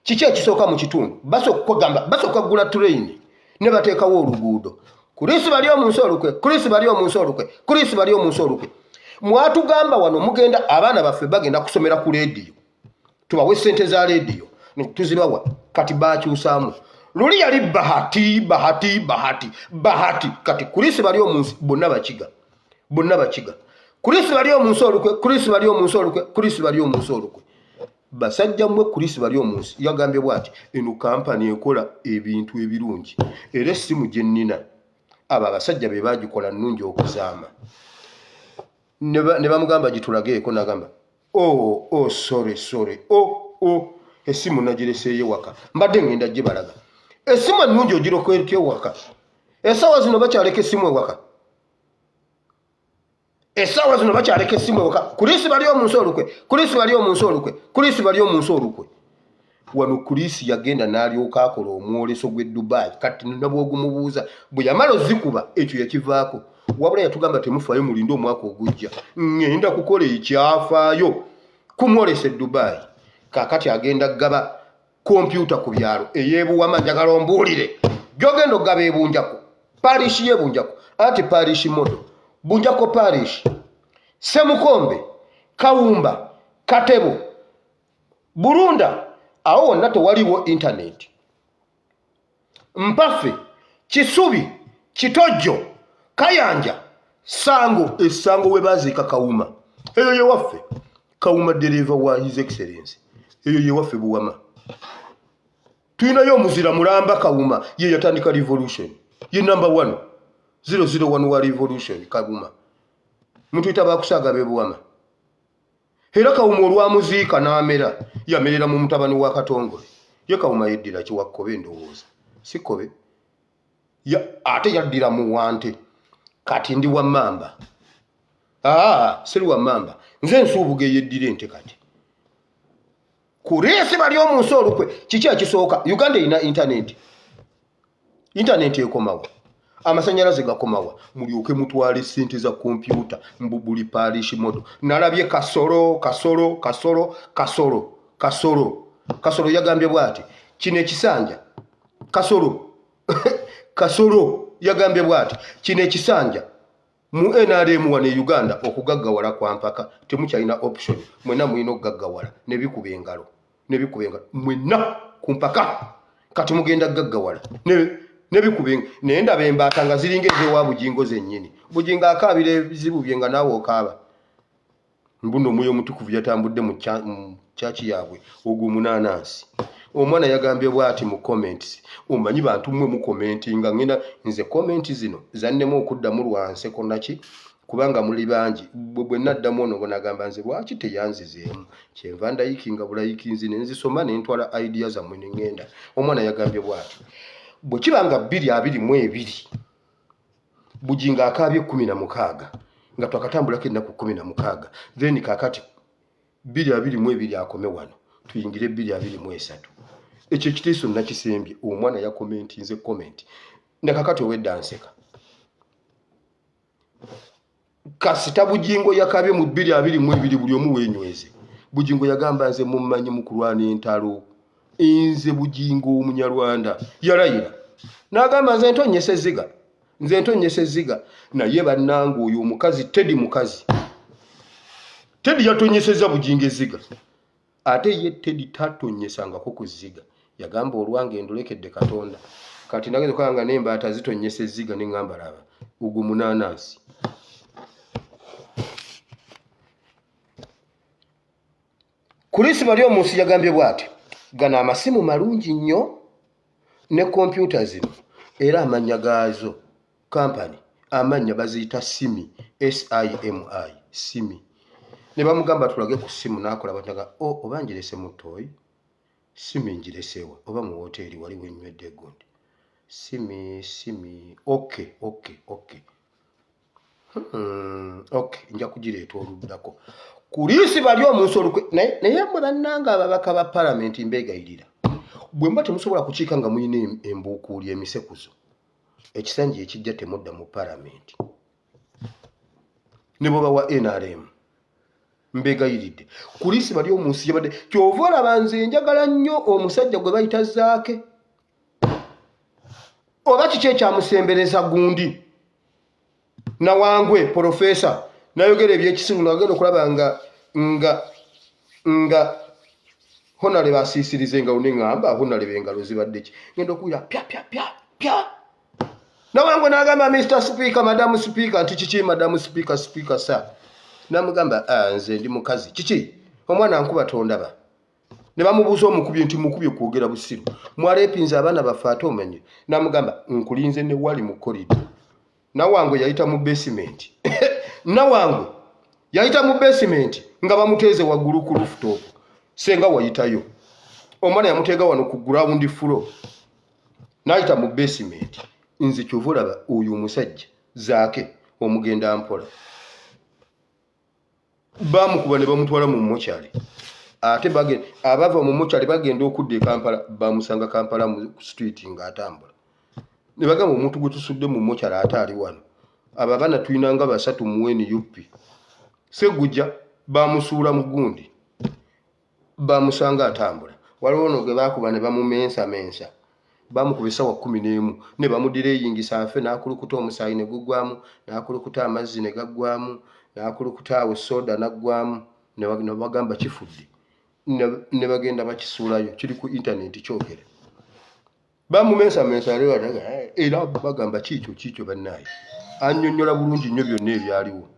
Kiki ekisooka mu kitundu? Basooka kugula train ne bateekawo oluguudo. Kulisi bali omunsi olukwe. Kulisi bali omunsi olukwe. Kulisi bali omunsi olukwe. Mwatugamba wano mugenda abaana baffe bagenda kusomera ku leediyo. Tubawe ssente za leediyo tuzibawa kati baakyusaamu. Luli yali bahati kati Kulisi bali omunsi bonna bakiga. Kulisi bali omunsi olukwe. Kulisi bali omunsi olukwe. Kulisi bali omunsi olukwe. Basajja mmwe Kulisi bali omunsi yagambye bwati eno kampani ekola ebintu ebirungi era essimu gye nnina abo abasajja be bagikola nnungi okuzaama. Ne bamugamba gitulageeko n'agamba sorry essimu nagireseeyo waka mbadde ngenda gibalaga. Essimu ennungi ogirokweka ewaka. Essaawa zino bakyaleka essimu ewaka. Essaawa zino bakyaleka essimu ewaka. Kulisi bali omunsi olukwe. Kulisi bali omunsi olukwe. Kulisi bali omunsi olukwe. wano kulisi yagenda n'alyoka akola omwoleso gw'e Dubai kati nabwogumubuuza bwe yamala ozikuba ekyo yakivaako wabula yatugamba temufaayo mulinde omwaka ogujja ngenda kukola ekyafaayo kumwolesa e Dubai kakati agenda gaba kompyuta ku byalo eyeebuwama njagala ombuulire gyogenda ogaba ebunjako parishi y'ebunjako anti parishi modo bunjako parishi Semukombe Kawumba Katebo Burunda awo wonna tewaliwo internet Mpafe Kisubi Kitojjo Kayanja Sango Essango we baziika Kawuma eyo ye waffe Kawuma deliver wa his excellency eyo ye waffe Buwama tuyinayo omuzira mulamba Kawuma ye yatandika revolution ye number 1 001 wa revolution Kawuma muntu itaba kusaga be Buwama era Kawuma olwamuziika n'amera yamerera mu mutabani wa Katongole ye Kawuma yeddira kiwakkobe ndowooza sikobe ya ate yaddira mu wante kati ndi wa mamba siri wa mamba nze nsuubuge yeddire ente kati kuresi bali omunsi olukwe kiki ekisooka Uganda ina internet ekomawa amasanyalaze gakomawa mulyoke mutwale sente za kompyuta mbubuli parish modo nalabye kasoro yagambye bwati kino ekisanja kasoro yagambye bwati kino ekisanja mu NRM wane Uganda okugaggawala kwa mpaka temukyalina option mwena mulina okugaggawala nebikubengalo mwena ku mpaka kati mugenda gaggawala nebikubenga nenda bembaata nga ziringeze wa bujingo zennyini bujinga akaabira ebizibu byenga naawe okaaba mbuno muyo mutukuvu yatambudde mu chachi yaabwe ogwo munanansi omwana yagambye bwati mu comments omanyi bantu mmwe mu commentinga ngenda nze comment zino zannemu okuddamu lwanse konaki kubanga muli bangi bwe naddamu ono ngo nagamba nze lwaki teyanzizeemu kyenva ndayikinga bulayikinzi nenzisoma nentwala idea zammwe nengenda omwana yagambye bwati bwe kibanga 222 bujinga akaabye 16 nga twakatambulako ennaku 16 then kakati 222 akome wano tuyingire 223 ekyo kitiiso nakisembye omwana ya comment nze comment nakakati owedda nseka kasita bujingo yakabye mu 222 buli omu wenyweze bujingo yagamba nze mummanyi mukulwana entalo inze bujingo omunyarwanda yalayira nagamba nze ntonyese ziga naye bannange oyo omukazi Teddy yatonyeseza bujingo eziga ate ye Teddy tatonyesangako ku ziga yagamba olwange ndolekedde Katonda kati nageze kwanga nembaata zitonyese ziga nengamba laba ugu munanasi kulisi bali omunsi yagambye bwati gana amasimu malungi nnyo ne kompyuta zino era amanya gaazo company amanya baziyita simi simi ne bamugamba tulage ku simu nakola bataga obanjirese mutoyi simi njiresewa oba mu hoteli wali wenywedde gundi simi okay nja kugireeta oluddako kulisi bali omunsi olukwe naye mwe bannanga ababaka ba parliament mbegayirira bwe mba temusobola kukiika nga muyina embuukuuli emisekuzo ekisanja ekijja temudda mu parliament ne bwe bawa NRM mbegayiridde kulisi bali omunsi yabadde kyova olaba nze njagala nnyo omusajja gwe bayita Zaake oba kiki ekyamusembereza gundi Nawangwe profesa nayogera ebyekisimu nagenda okulaba nga honale basiisirize nga unengamba honale bengalo zibadde ki ngenda okuwira pya Nawangwe nagamba Mr. Speaker Madam Speaker nti kiki Madam Speaker sa namugamba nze ndi mukazi kiki omwana nkuba tondaba ne bamubuuza omukubye nti mukubye kwogera busiru mwalepinza abaana baffe ate omenye namugamba nkulinze ne wali mu corridor Nawangwe yayita mu basement Nawangwe yayita mu basement nga bamuteeze waggulu ku rooftop senga wayitayo omwana yamuteega wano ku ground floor nayita mu basement nze kyovulaba oyo omusajja Zaake omugenda mpola bamukuba ne bamutwala mu mochari ate abava mu mochari bagenda okudde Kampala bamusanga Kampala mu street ng'atambula ne bagamba omuntu gwe tusudde mu mochari ate ali wano aba bana tuyinanga basatu mu NUP Segujja bamusuula mu gundi bamusanga atambula waliwo no gwe bakuba ne bamumensa bamukubisa wa 11 ne bamudireyingisa afe n'akulukuta omusaayi ne gugwamu n'akulukuta amazzi ne gaggwamu n'akulukuta awo soda naggwamu ne bagamba kifudde ne bagenda bakisuulayo kiri ku internet kyogera bamumensa leero era bagamba kikyo bannaye annyonnyola bulungi nnyo byonna ebyaliwo.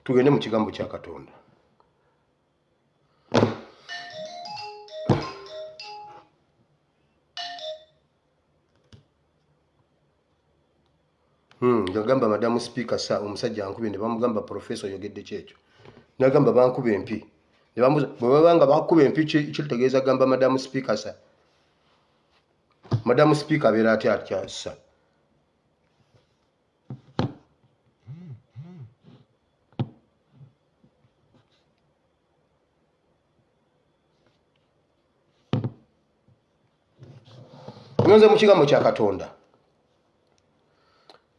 Tugende mu kigambo kya Katonda. Yagamba Madamu Speaker sa omusajja ankubye ne bamugamba Professor yogedde kyekyo. Nagamba bankube empi. Ne bamuza bwabanga bakube empi kitegeeza gamba Madamu Speaker sa. Madamu Speaker abeera atya sa. Nonze mu kigambo kya Katonda.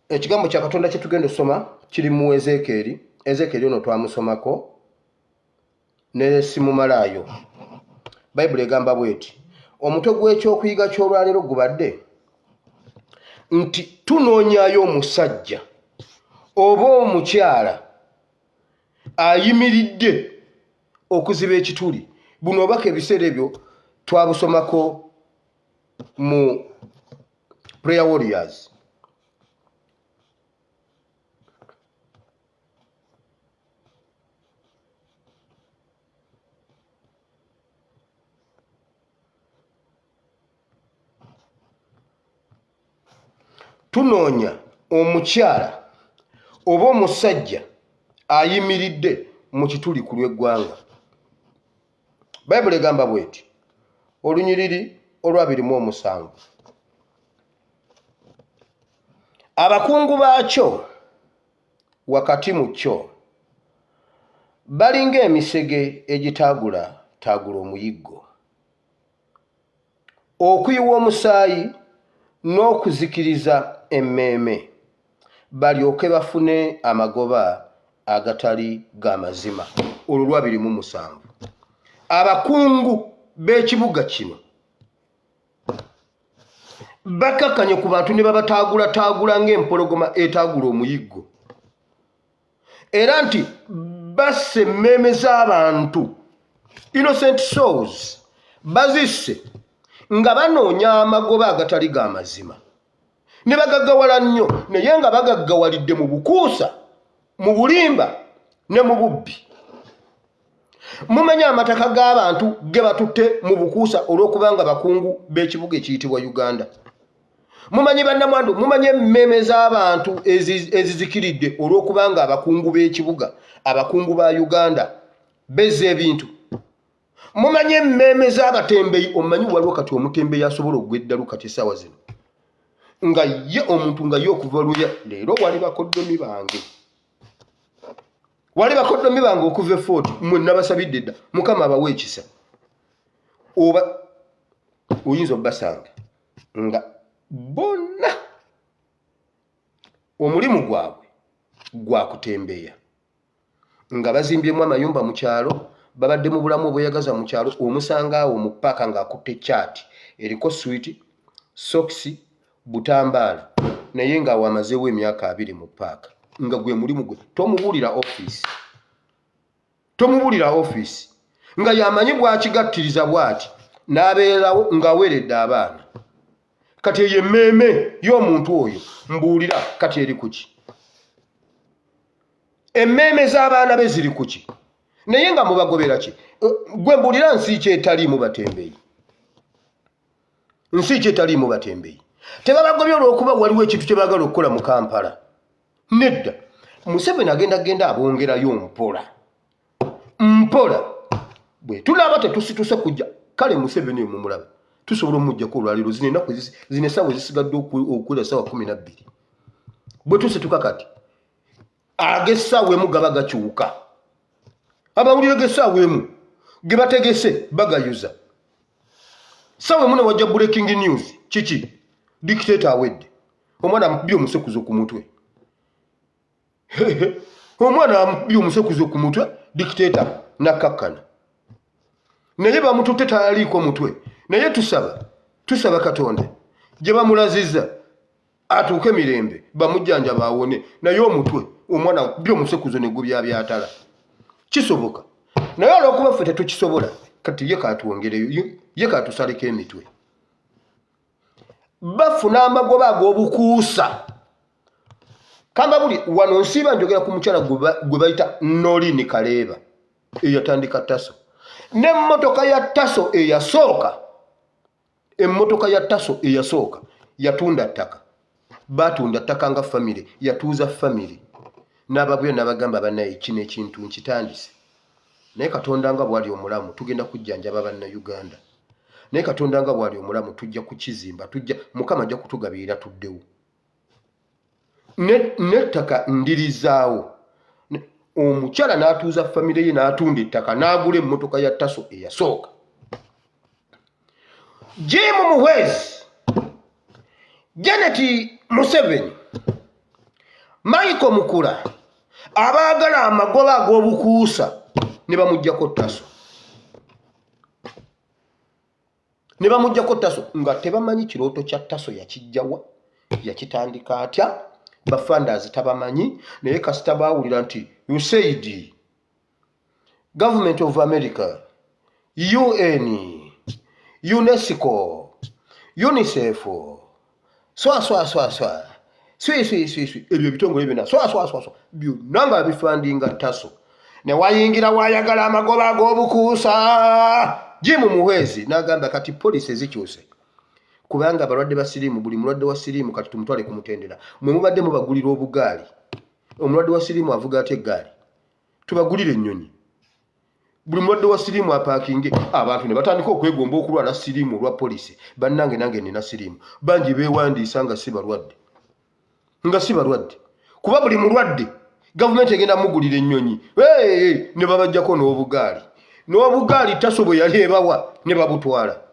Ekigambo kya Katonda kye tugenda osoma kiri mu Ezekiel ono twamusomako ne simumalayo. Bayibuli egamba bweti omutwe gw'ekyokuyiga ky'olwaleero gubadde nti tunoonyayo omusajja oba omukyala ayimiridde okuziba ekituli. Buno obaka ebiseera ebyo twabusomako mu prayer warriors. Tunoonya omukyala oba omusajja ayimiridde mu kituli ku lw'eggwanga. Bayibuli egamba bweti olunyiriri olwa 27 abakungu baakyo wakati mu kyo balinga emisege egitaagula omuyiggo okuyiwa omusaayi n'okuzikiriza emmeeme balyoke bafune amagoba agatali g'amazima. Olwo lwa 27 abakungu b'ekibuga kino bakakanye ku bantu ne babataagula ng'empologoma etaagula omuyiggo era nti basse emmeeme z'abantu innocent souls bazisse nga banoonya amagoba agatali g'amazima ne bagaggawala nnyo naye nga bagaggawalidde mu bukuusa mu bulimba ne mu bubbi. Mumanya amataka g'abantu ge batutte mu bukuusa olw'okubanga bakungu b'ekibuga ekiyitibwa Uganda. Mumanyi bannamwandu, mumanyi emmeeme z'abantu ezizikiridde olw'okubanga abakungu b'ekibuga, abakungu ba Uganda bezza ebintu. Mumanyi emmeeme z'abatembeyi, omanyi waliwo kati omutembeyi asobola okugweddalu kati essaawa zino nga ye omuntu nga ye okuva luya leero wali bakoddomi bange okuva e Fort mwe nabasabidde dda Mukama abawe ekisa oba oyinza obbasanga nga bonna omulimu gwabwe gwa kutembeya nga bazimbyemu amayumba mu kyalo babadde mu bulamu obweyagaza mu kyalo omusanga awo mu paaka ng'akutte chaati eriko switi sokisi butambaala naye nga wamazeewo emyaka 2 mu paaka nga gwe mulimu gwe tomubuulira office nga yamanyi bwakigattiriza bwati n'abeerawo ng'aweeredde abaana. Kati eyo emmeeme y'omuntu oyo mbuulira kati eri kuki? Emmeeme z'abaana be ziri kuki? Naye nga mubagobera ki? Gwe mbuulira nsi ki etaliimu batembeeyi? Tebabagobye olw'okuba waliwo ekintu kye baagala okukola mu Kampala. Nedda. Museveni agenda abongerayo mpola. Bwe tulaba tetusituse kujja kale Museveni mumulaba tusobola omujjako olwaliro zino ennaku zino essaawa ezisigadde okuwera essaawa 12 bwe tusituka kati agessaawa emu gaba gakyuka amawulire g'essaawa emu ge bategese bagayuza saawa emu ne wajja breaking news kiki dictator awedde omwana amubye omusekuzo ku mutwe omwana amubye omusekuzo ku mutwe dictator nakkakkana naye bamututte taliiko mutwe naye tusaba Katonda gye bamulaziza atuuke mirembe bamujjanjaba awone naye omutwe omwana by'omusekuzo ne gubyabyatala kisoboka naye olw'okuba ffe tetukisobola kati ye kaatwongereyo ye kaatusaleko emitwe bafuna amagoba ag'obukuusa kamba buli wano nsiiba njogera ku mukyala gwe bayita Nolini Kaleeba eyatandika Taso n'emmotoka ya Taso eyasooka yatunda ttaka batunda ttaka nga famire yatuuza famire n'ababwe n'abagamba bannaye kino ekintu nkitandise naye Katonda nga bwali omulamu tugenda kujjanjaba bannayuganda naye Katonda nga bwali omulamu tujja kukizimba Mukama ajja kutugabirira tuddewo n'ettaka ndirizaawo omukyala n'atuuza famire ye n'atunda ettaka n'agula emmotoka ya Taso eyasooka Jim Muhwezi Janet Museveni Michael Mukula abaagala amagoba ag'obukuusa ne bamuggyako Taso nga tebamanyi kirooto kya Taso yakijjawa yakitandika atya bafandazi tabamanyi naye kasita baawulira nti USAID Government of America UN UNESCO UNICEF swaswaswaswa swi ebyo bitongole byonna swaswaswaswa byonna nga bifandinga Taso ne wayingira wayagala amagoba ag'obukuusa Jim Muhwezi n'agamba kati poliisi ezikyuse kubanga abalwadde basiriimu buli mulwadde wa siriimu kati tumutwale kumutendera mwe mubadde mubagulira obugaali omulwadde wa siriimu avuga ate eggaali tubagulire ennyonyi buli mulwadde wa siriimu apaakinge abantu ne batandika okwegomba okulwala siriimu olwa poliisi bannange nange nina siriimu bangi beewandiisa nga si balwadde kuba buli mulwadde gavumenti egenda mugulira ennyonyi ne babajjako n'obugaali Taso bwe yali ebawa ne babutwala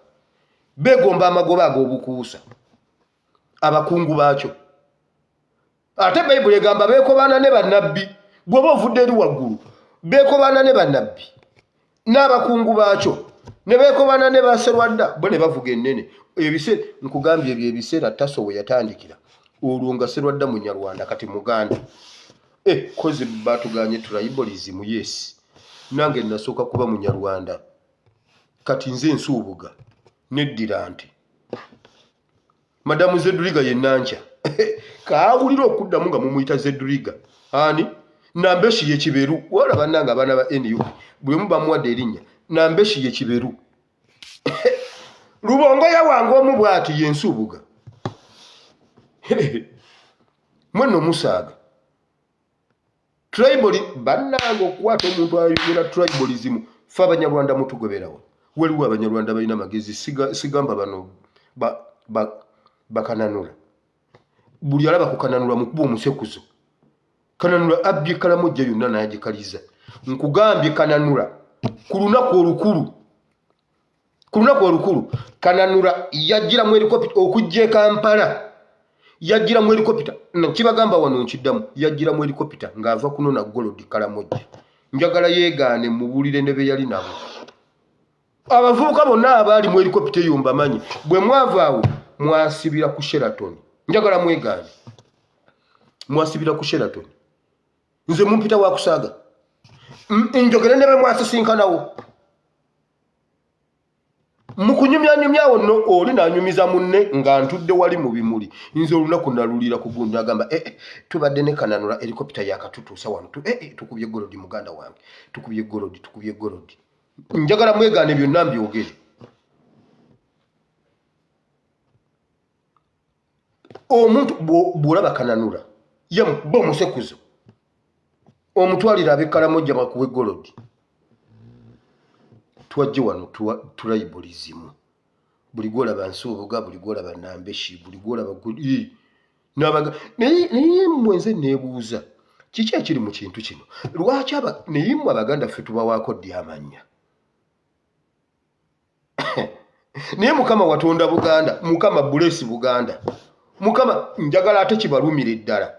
beegomba amagoba ag'obukuusa abakungu baakyo ate Bayibuli egamba beekobaana ne bannabbi bw'oba ovudde eri waggulu beekobaana ne bannabbi n'abakungu baakyo ne beekobaana ne baserwadda bo ne bavuga ennene nkugambye ebyo ebiseera Taso we yatandikira olwo nga serwadda munyarwanda kati muganda kozi batuganye tribalism yes nange nasooka kuba munyarwanda kati nze nsuubuga neddira nti Madamu Zeduriga ye Nancha kaawulira okuddamu nga mumuyita Zeduriga ani Nambeshi ye Kiberu wala bannanga abaana ba NU bwe mubamuwadde erinnya Nambeshi ye Kiberu Lubongo yawange omu bw'ati ye Nsubuga mwenno musaaga tribal bannanga okukwata omuntu ayogera tribalism fe abanyarwanda mutugoberawo waliwo abanyarwanda balina magezi sigamba bano bakananula buli alaba kukananula mukuba omusekuzo kananula abbye kalamojja yonna n'agikaliza nkugambye kananula ku lunaku olukulu kananula yajjiramu helikopita okujja e Kampala yajjiramu helikopita kibagamba wano nkiddamu yajjiramu helikopita ng'ava kunona golodi kalamojja njagala yeegaane mubuulire ne be yali nabo abavubuka bonna abaali mu helikopita eyo mbamanyi bwe mwavaawo mwasibira ku Sheraton njagala mwegaane mwasibira ku Sheraton nze mumpita wa kusaaga njogere ne be mwasisinkanawo mukunyumyanyumyawo no oli nanyumiza munne nga ntudde wali mu bimuli nze olunaku nalulira ku gundi agamba tubadde ne kananula helikopita yakatutuusa wano tukubye golodi muganda wange tukubye golodi njagala mwegaane byonna mbyogere omuntu bw'olaba kananula yamuba omusekuzo omutwalira ab'ekkalamojja bakuwe golodi tuwajje wano tribalism buli gwolaba Nsubuga buli gwolaba Nambeshi buli gwolaba naye mwenze neebuuza kiki ekiri mu kintu kino lwaki naye mmwe Abaganda ffe tubawaako ddi amanya naye Mukama watonda Buganda, Mukama bulesi Buganda, Mukama njagala ate kibalumire ddala,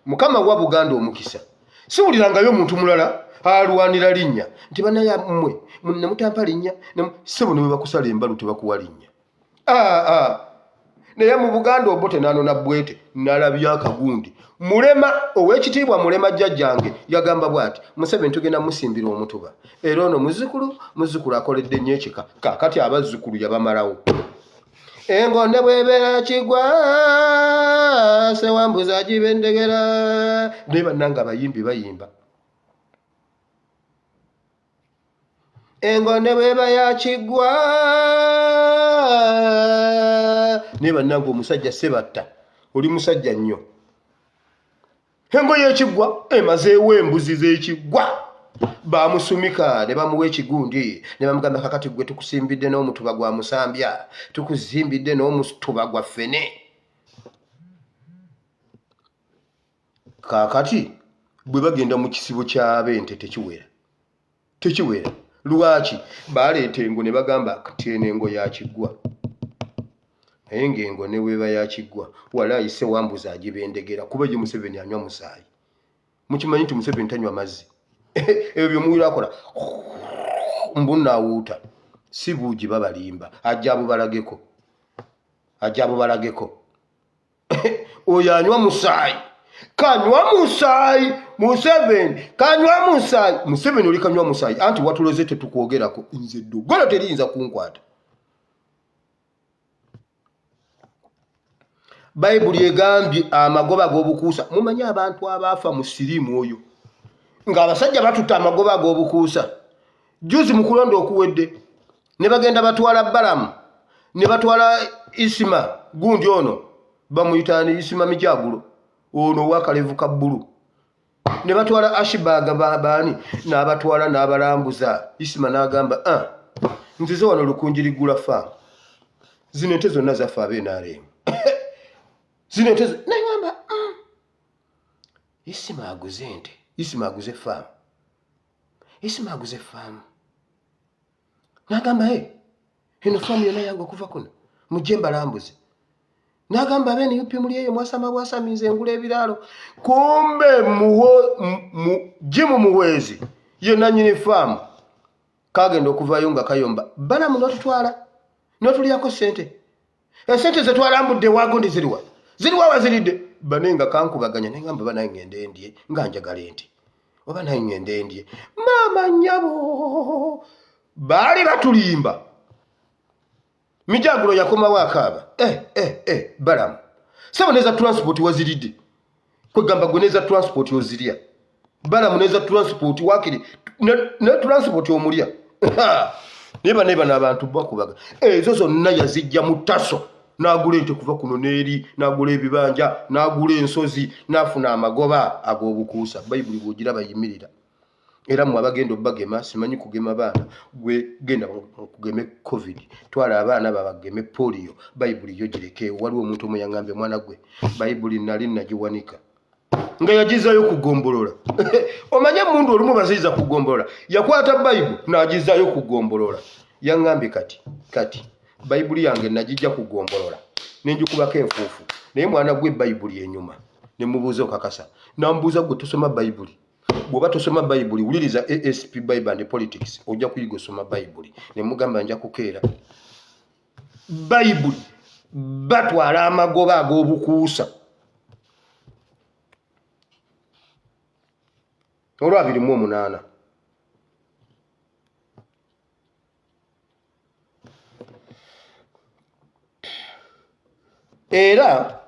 Mukama wa Buganda omukisa. Siwulirangayo omuntu mulala alwanira linnya nti banaye mmwe ne mutampa linnya ssebo ne bwe bakusala embalu tebakuwa linnya. Naye mu Buganda obote nanona bwete nalabya akagundi Mulema ow'ekitiibwa Mulema jjajjange yagamba bw'ati Museveni tugenda musimbira omutuba era ono muzzukulu akoledde nnyo ekika kaakati abazzukulu yabamalawo. Engonde bw'ebeera kigwa Sewambuza agiba endegera naye bannanga abayimbi bayimba. Engonde bw'eba yakigwa naye bannanga omusajja sebatta oli musajja nnyo. Engoye ekigwa emazeewo embuzi z'ekigwa bamusumika ne bamuwa ekigundi ne bamugamba kakati gwe tukusimbidde n'omutuba gwa Musambya tukuzimbidde n'omutuba gwa ffene. Kaakati bwe bagenda mu kisibo ky'ab'ente tekiwera. Lwaki baleeta engo ne bagamba kati eno engo yakigwa naye ng'engo ne weeba yakigwa walayi Sewambuza agiba endegera kuba gye Museveni anywa musaayi. Mukimanyi nti Museveni tanywa mazzi ebyo byomuwira akola mbunaawuuta si buugi babalimba ajja bubalageko oyo anywa musaayi kanywa musaayi Museveni kanywa musaayi. Museveni oli kanywa musaayi anti watuloze tetukwogerako nze ddugolo teriyinza kunkwata. Bayibuli egambye amagoba g'obukuusa. Mumanyi abantu abaafa mu siriimu oyo ng'abasajja batutta amagoba g'obukuusa juzi mu kulonda okuwedde ne bagenda batwala Balamu ne batwala Isima gundi ono bamuyitaani Isima Mijagulo ono ow'akalevu ka bbulu ne batwala Ashibaga baani n'abatwala n'abalambuza. Isima n'agamba nzize wano lukunjiriggula faamu zino ente zonna zaffe ab'NRM zino ente nagamba Isima aguze ente, Isima aguze faamu, Isima aguze faamu. N'agamba eno faamu yonna yange okuva kuno mujje mbalambuze. N'agamba abeeni yupi muli eyo mwasama bwasamize engula ebiraalo. Kumbe Jimu Muhwezi ye nannyini faamu kagenda okuvayo nga kayomba Balamu n'otutwala n'otulyako ssente. Esente ze twalambudde waagundi ziriwa waziridde banenga kankubaganya nengamba banaye ngende ndye nga njagala ente oba naye ngende ndye maama nnyabo baali batulimba. Mijagulo yakomawo akaaba Balamu sebo neza transport waziridde kwegamba gwe neza transport ozirya Balamu neza transport wakiri ne transport omulya neba n'abantu bakubaga ezo zonna yazijja mu Taso n'agula ente kuva kuno n'eri n'agula ebibanja n'agula ensozi n'afuna amagoba ag'obukuusa. Bayibuli bw'ogira bayimirira era mmwe abagenda obbagema simanyi kugema baana gwe genda kugeme COVID twala abaana babageme polio. Bayibuli yo girekeewo. Waliwo omuntu omu yaŋŋambye mwana gwe Bayibuli nali nagiwanika nga yagizayo kugombolola omanye emundu olumu baziyiza kugombolola yakwata Bayibuli n'agizayo kugombolola. Yaŋŋambye kati Bayibuli yange nagijja kugombolola nenjikubako enfuufu naye mwana gwe Bayibuli enyuma ne mubuuza okakasa nambuuza gwe tosoma Bayibuli. Bw'oba tosoma Bayibuli wuliriza ASP Bible and Politics ojja kuyiga osoma Bayibuli. Ne mugamba nja kukeera Bayibuli batwala amagoba ag'obukuusa olw'28 era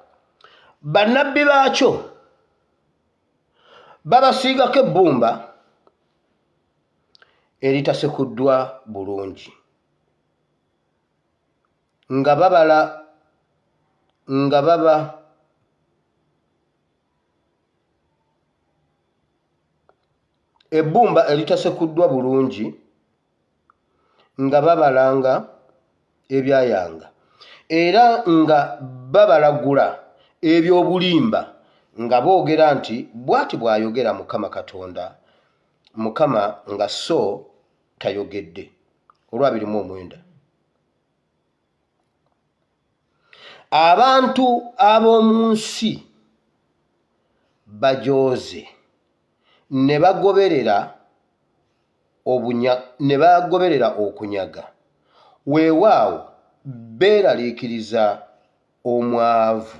bannabbi baakyo babasiigako ebbumba eritasekuddwa bulungi nga baba ebbumba eritasekuddwa bulungi nga babalanga ebyayanga era nga babalagula ebyobulimba nga boogera nti bw'ati bw'ayogera Mukama Katonda, Mukama nga so tayogedde. Olwabirimu 9. Abantu ab'omu nsi bajooze ne bagoberera okunyaga, weewaawo beeraliikiriza omwavu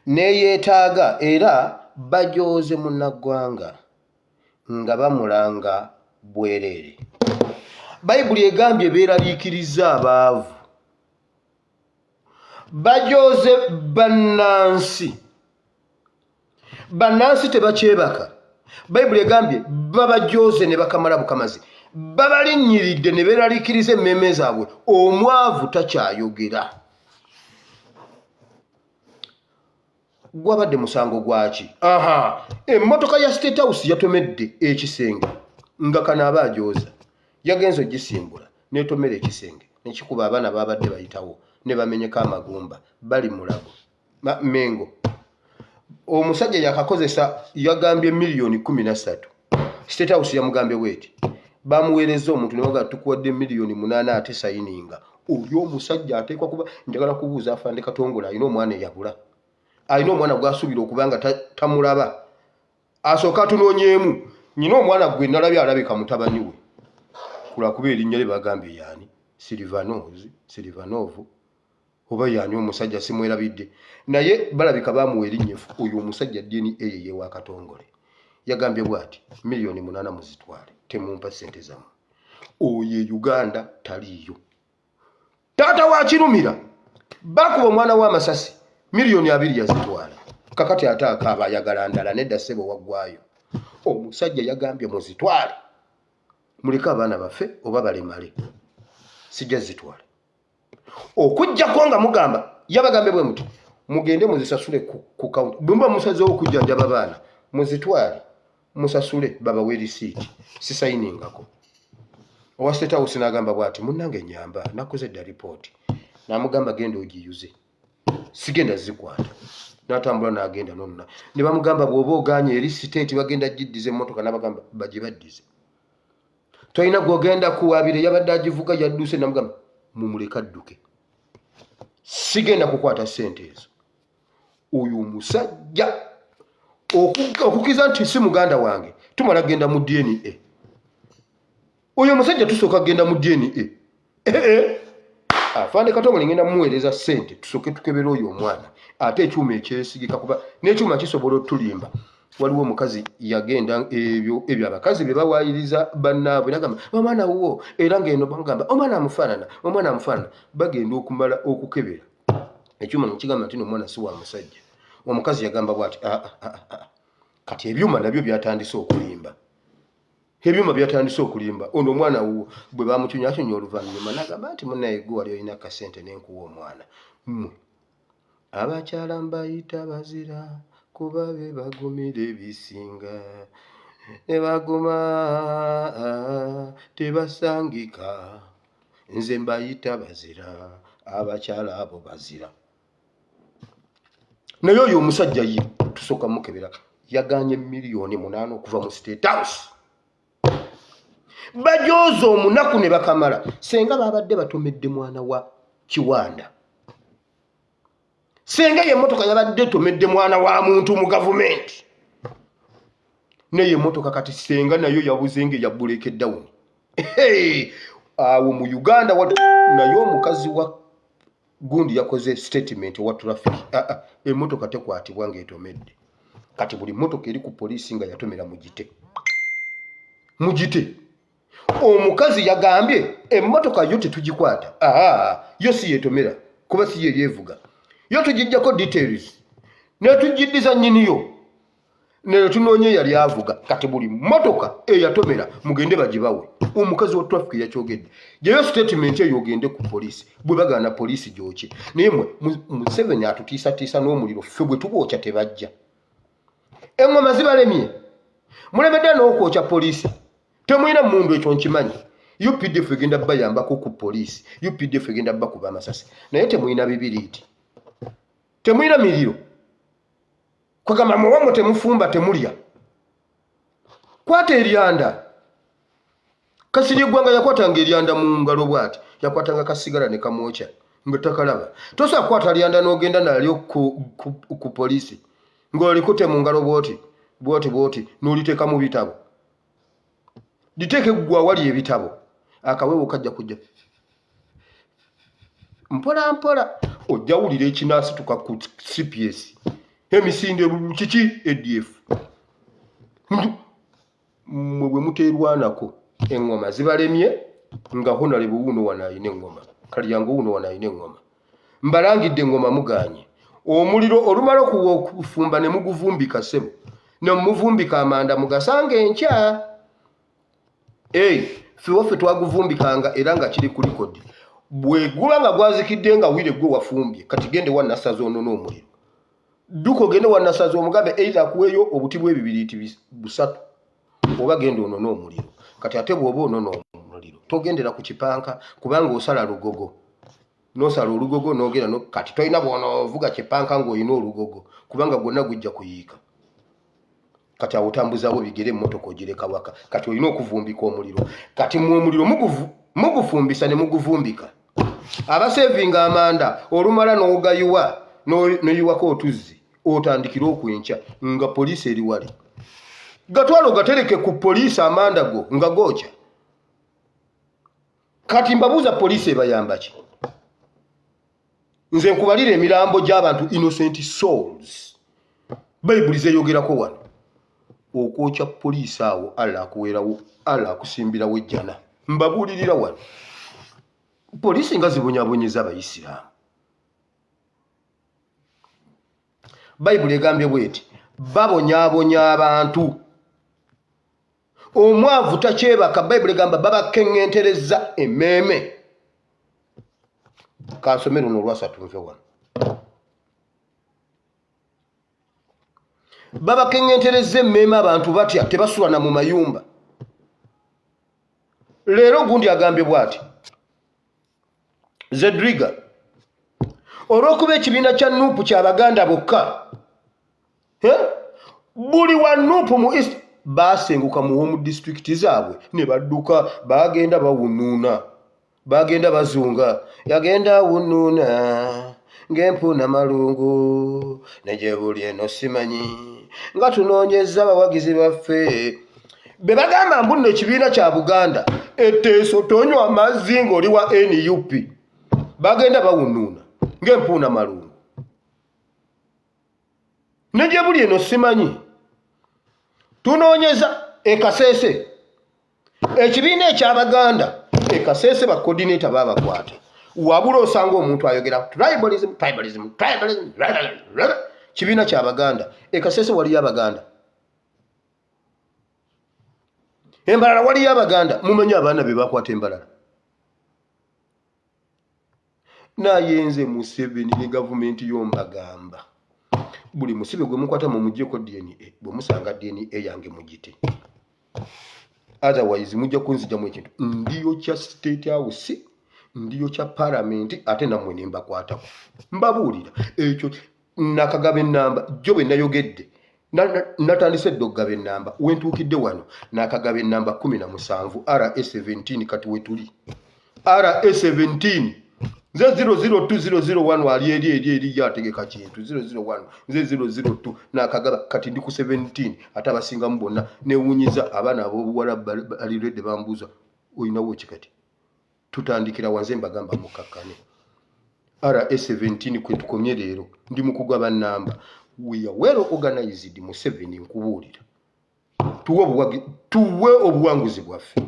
neyeetaaga, era bajooze munnaggwanga nga bamulanga bwereere. Bayibuli egambye beeraliikiriza abaavu, bajooze bannansi. Bannansi tebakyebaka. Bayibuli egambye babajooze ne bakamala bukamazi, babalinyiridde ne beeraliikiriza emmeeme zaabwe. Omwavu takyayogera. Gwabadde musango gwaki? Emmotoka ya State House yatomedde ekisenge nga kano aba ajooza. Yagenze ogisimbula n'etomera ekisenge nekikuba abaana babadde bayitawo ne bamenyeka amagumba bali mulago Mengo. Omusajja yakakozesa yagambye $13,000,000. State House yamugambye bweti bamuweereza omuntu ne baga tukuwadde $8,000,000 ate sayininga. Oyo omusajja ateekwa kuba njagala kubuuza afande Katongola alina omwana eyabula, alina omwana gw'asuubira okubanga tamulaba, asooka atunoonyeemu. Nyina omwana gwe nalabye alabika mutabani we, kulwakuba erinnya lye bagambye yaani Silvanov oba yaani omusajja simwerabidde, naye balabika bamuwa erinnya efu. Oyo omusajja DNA ye wa Katongole yagambye bw'ati $8,000,000 muzitwale, temumpa ssente zammwe. Oyo e Uganda taliiyo. Taata wa Kirumira bakuba omwana w'amasasi $2,000,000 yazitwala. Kakati ate akaaba ayagala ndala, nedda ssebo waggwayo. Omusajja yagambye muzitwale muleke abaana baffe oba balemale, sijja zitwale. Okujjako nga mugamba yabagambe bwe muti mugende muzisasule ku kaunti. Bwe musazeewo okujjanjaba abaana muzitwale musasule babawe risiiti, sisayiningako. Owa State House n'agamba bw'ati munnange nyamba nakoze dda lipooti. N'amugamba genda ogiyuze, sigenda zikwata. N'atambula n'agenda nonna. Ne bamugamba bw'oba ogaanye eri siteeti bagenda giddiza emmotoka, n'abagamba bagibaddize. Tolina gw'ogenda kuwaabire yabadde agivuga yadduse. N'amugamba mumuleka adduke, sigenda kukwata ssente ezo. Oyo omusajja okukiza nti si muganda wange tumala genda mu DNA. Oyo omusajja tusooka genda mu DNA. Afande Katongola ngenda mumuweereza ssente tusooke tukebera oyo omwana, ate ekyuma ekyesigika kuba n'ekyuma kisobola otulimba. Waliwo omukazi yagenda ebyo abakazi bye bawaayiriza bannaabwe, n'agamba omwana wuwo, era ng'eno bamugamba omwana amufaanana, bagenda okumala okukebera ekyuma nekigamba nti omwana si wa musajja. Omukazi yagamba bw'ati kati ebyuma nabyo byatandise okulimba. Ono omwana wuwo bwe bamukyonyakyonyo oluvannyuma n'agamba nti munnaye gwe wali olina akasente n'enkuwa omwana. Mmwe abakyala mbayita bazira kuba be bagumira ebisinga, ne baguma tebasangika. Nze mbayita bazira, abakyala abo bazira. Naye oyo omusajja ye tusooka mukebera yaganye $8,000,000 okuva mu State House. Bajooza omunaku ne bakamala. Senga babadde batomedde mwana wa Kiwanda, senga ye emmotoka yabadde tomedde mwana wa muntu mu gavumenti, naye emmotoka kati senga nayo yabuze ya break down. Awo mu Uganda naye omukazi wa gundi yakoze statement wa traffic. Emmotoka tekwatibwa ng'etomedde. Kati buli mmotoka eri ku poliisi nga yatomera mugite. Omukazi yagambye emmotoka yo tetugikwata. Yo si yetomera kuba si ye yevuga. Yo tugijjako details ne tugiddiza nnyiniyo ne tunoonye yali avuga. Kati buli mmotoka eyatomera mugende bagibawe. Omukazi wa traffic yakyogedde. Yeyo statement eyo ogende ku poliisi bwe bagaana poliisi gyokye. Naye mwe Museveni atutiisatiisa n'omuliro, ffe bwe tubookya tebajja. Engoma zibalemye mulemedde n'okwokya poliisi. Temulina mundu ekyo nkimanyi. UPDF egenda bayambako ku poliisi, UPDF egenda bakuba amasasi, naye temulina bibiriiti. temulina miriro kwagamba muwamwe temufumba temulya kwata eryanda Kasirye Gwanga yakwatanga eryanda mu ngalo bwati yakwatanga kasigala ne kamwocha nga takalaba tosa kwata lyanda n'ogenda nalyo ku polisi ng'olikute mu ngalo bwoti n'oliteeka mu bitabo liteeke gwa wali ebitabo akawewo kajja kujja mpola mpola ojja wulira ekinaasituka ku CPS emisinde kiki ADF mwe bwe muteerwanako engoma zibalemye nga honale buuno wanayina engoma kalyango uno wanayina engoma mbalangidde engoma muganye omuliro olumala okufumba ne muguvumbika sebo ne muvumbika amanda mugasanga enkya fiwaffe twaguvumbikanga era nga kiri ku likodi bwe guba nga gwazikidde nga wire gwe wafumbye kati gende wannasaza ono n'omuliro duko gende wannasaza omugambe either kuweeyo obuti bw'ebibiriiti busatu oba gende ono n'omuliro kati ate bw'oba ono n'omuliro togendera ku kipanka kubanga osala lugogo n'osala olugogo n'ogenda kati tolina bw'onoovuga kipanka ng'olina olugogo kubanga gwonna gujja kuyiika kati awo otambuzaawo bigere emmotoka ogireka waka kati olina okuvumbika omuliro kati mu omuliro mugufumbisa ne muguvumbika abasevinga amanda olumala n'ogayiwa n'oyiwako otuzzi otandikira okwenkya nga poliisi eri wali gatwalo gatereke ku poliisi amanda go nga gookya kati mbabuuza poliisi ebayamba ki nze nkubalira emirambo gy'abantu innocent souls bayibuli zeeyogerako wano okwokya poliisi awo alla akuweerawo alla akusimbirawo ejjana mbabuulirira wano poliisi nga zibonyabonyeza abayisiraamu bayibuli egambye bweti babonyaabonya abantu omwavu takyebaka bayibuli egamba babakeŋŋentereza emmeeme kansome luno olwasatu nve wano babakeŋŋentereza emmeeme abantu batya tebasulana mu mayumba leero gundi agambye bwati Zedriga olw'okuba ekibiina kya nuupu ky'abaganda bokka buli wa nuupu mu east baasenguka mu home district zaabwe ne badduka bagenda bawunuuna bagenda bazunga yagenda wunuuna ng'empuuna malungu negye buli eno simanyi nga tunoonyeza abawagizi baffe be bagamba mbu nno ekibiina kya Buganda etteeso tonywa amazzi ng'oli wa NUP bagenda bawunuuna ng'empuuna malungu negye buli eno simanyi tunoonyeza ekaseese ekibiina eky'Abaganda ekaseese bakodineta baabakwata wabula osanga omuntu ayogera tribalism kibiina ky'Abaganda ekaseese waliyo Abaganda embalala waliyo Abaganda mumanyi abaana be bakwata embalala naye nze Museveni ne gavumenti yombagamba buli musibe gwe mukwata mu muggyeko DNA bwe musanga DNA yange mugite otherwise mujja kunzijamu ekintu ndiyo kya state house ndiyo kya parliament ate namwe ne mbakwatako mbabuulira ekyo nakagaba ennamba jjo bwe nayogedde natandise dde okugaba ennamba wentuukidde wano nakagaba ennamba 17 RS17 kati wetuli RS17 nze 002001 wali eri yategeka kintu 001 nze 002 nakagaba kati ndi ku 17 ate abasingamu bonna newunyiza abaana ab'obuwala balirwedde bambuuza olinawo kikati tutandikira wanze mbagamba mukakkane RS17 kwe tukomye leero ndi mu kugaba nnamba we are well organized mu 7 nkubuulira tuwe obuwanguzi bwaffe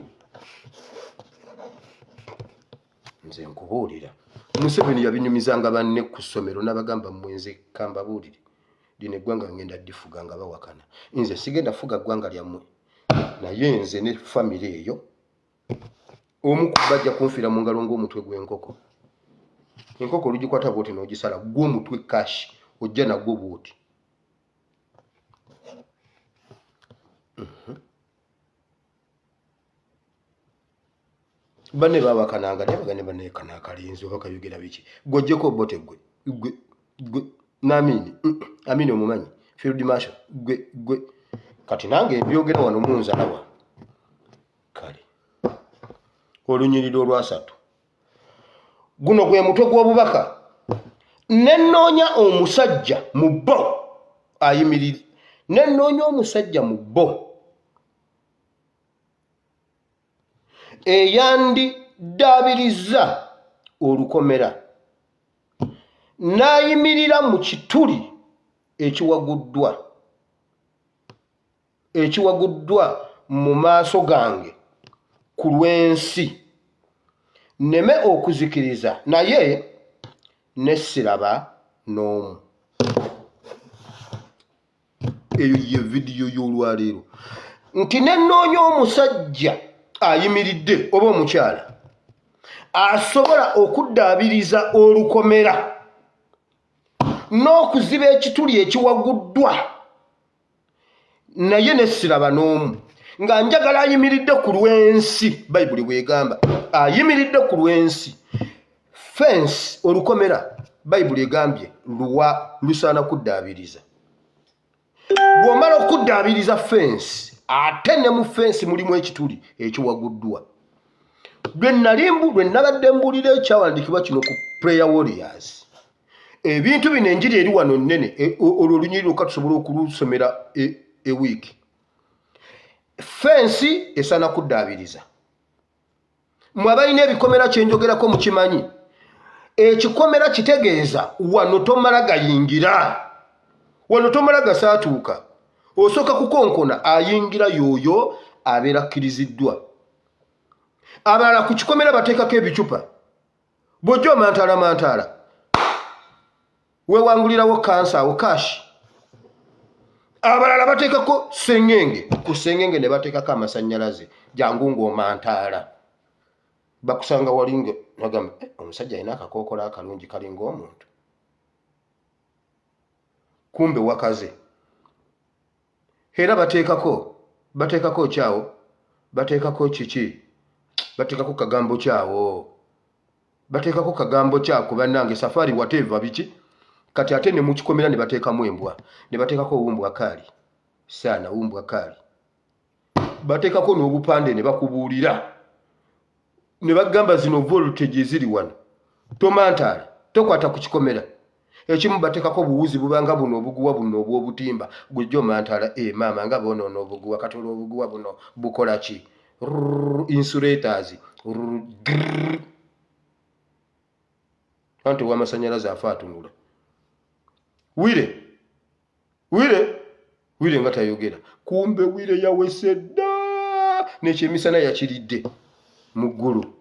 nze nkubuulira Museveni yabinyumizanga banne ku ssomero n'abagamba mwenze kambabuulire lino eggwanga ngenda ddifuga nga bawakana nze sigenda fuga ggwanga lyammwe naye nze ne famire eyo omu bajja kunfiira mu ngalo ng'omutwe gw'enkoko enkoko olugikwata bwoti n'ogisala gw'omutwe kashi ojja nagwo bwoti banne bawakananga naye bagane banneekana akalinzi oba kayogera biki gw'ojjeko bote gwe Amini omumanyi field marshal gwe kati nange byogera wano munzalawa kale olunyiriro olwasatu guno gwe mutwe gw'obubaka nenoonya omusajja mu bbo ayimiridde nenoonya omusajja mu bbo eyandiddaabiriza olukomera n'ayimirira mu kituli ekiwaguddwa mu maaso gange ku lw'ensi nneme okuzikiriza naye ne siraba n'omu. Eyo ye vidiyo y'olwaleero nti nenoonya omusajja ayimiridde oba omukyala asobola okuddaabiriza olukomera n'okuziba ekituli ekiwaguddwa naye ne siraba n'omu nga njagala ayimiridde ku lw'ensi bayibuli bw'egamba ayimiridde ku lw'ensi fensi olukomera bayibuli egambye lusaana kuddaabiriza. Bw'omala okuddaabiriza fensi ate ne mu fensi mulimu ekituli ekiwaguddwa. Lwe nabadde mbuulira ekyawandiikibwa kino ku prayer warriors ebintu bino enjiri eri wano nnene olwo olunyiriro katusobola okulusomera ewiiki. Fensi esaana kuddaabiriza. Mwe abalina ebikomera kyenjogerako mukimanyi ekikomera kitegeeza wano tomala gayingira, wano tomala gasaatuuka, osooka kukonkona ayingira y'oyo abeera akkiriziddwa. Abalala ku kikomera bateekako ebicupa bw'ojja omantaala weewangulirawo kansa awo kashi. Abalala bateekako sengenge, ku sengenge ne bateekako amasannyalaze jangu ng'omantaala. Bakusanga walinga nagamba omusajja alina akakookola akalungi kalinga omuntu kumbe wakaze. Era bateekako kyawo, bateekako kiki, bateekako kagambo kyako bannange safari whatever biki. Kati ate ne mukikomera ne bateekamu embwa, ne bateekako obumbwa kaali saana wumbwa kaali, bateekako n'obupande ne bakubuulira ne bagamba zino voltage eziri wano tomantaala tokwata ku kikomera. Ekimu bateekako obuwuzi bubanga buno obuguwa buno obw'obutimba gujja omantaala maama nga boonoona obuguwa katola obuguwa buno bukola ki insulators anti w'amasannyalaze afa atunula. Wire nga tayogera kumbe wire yawese dda n'ekyemisana yakiridde mu ggulu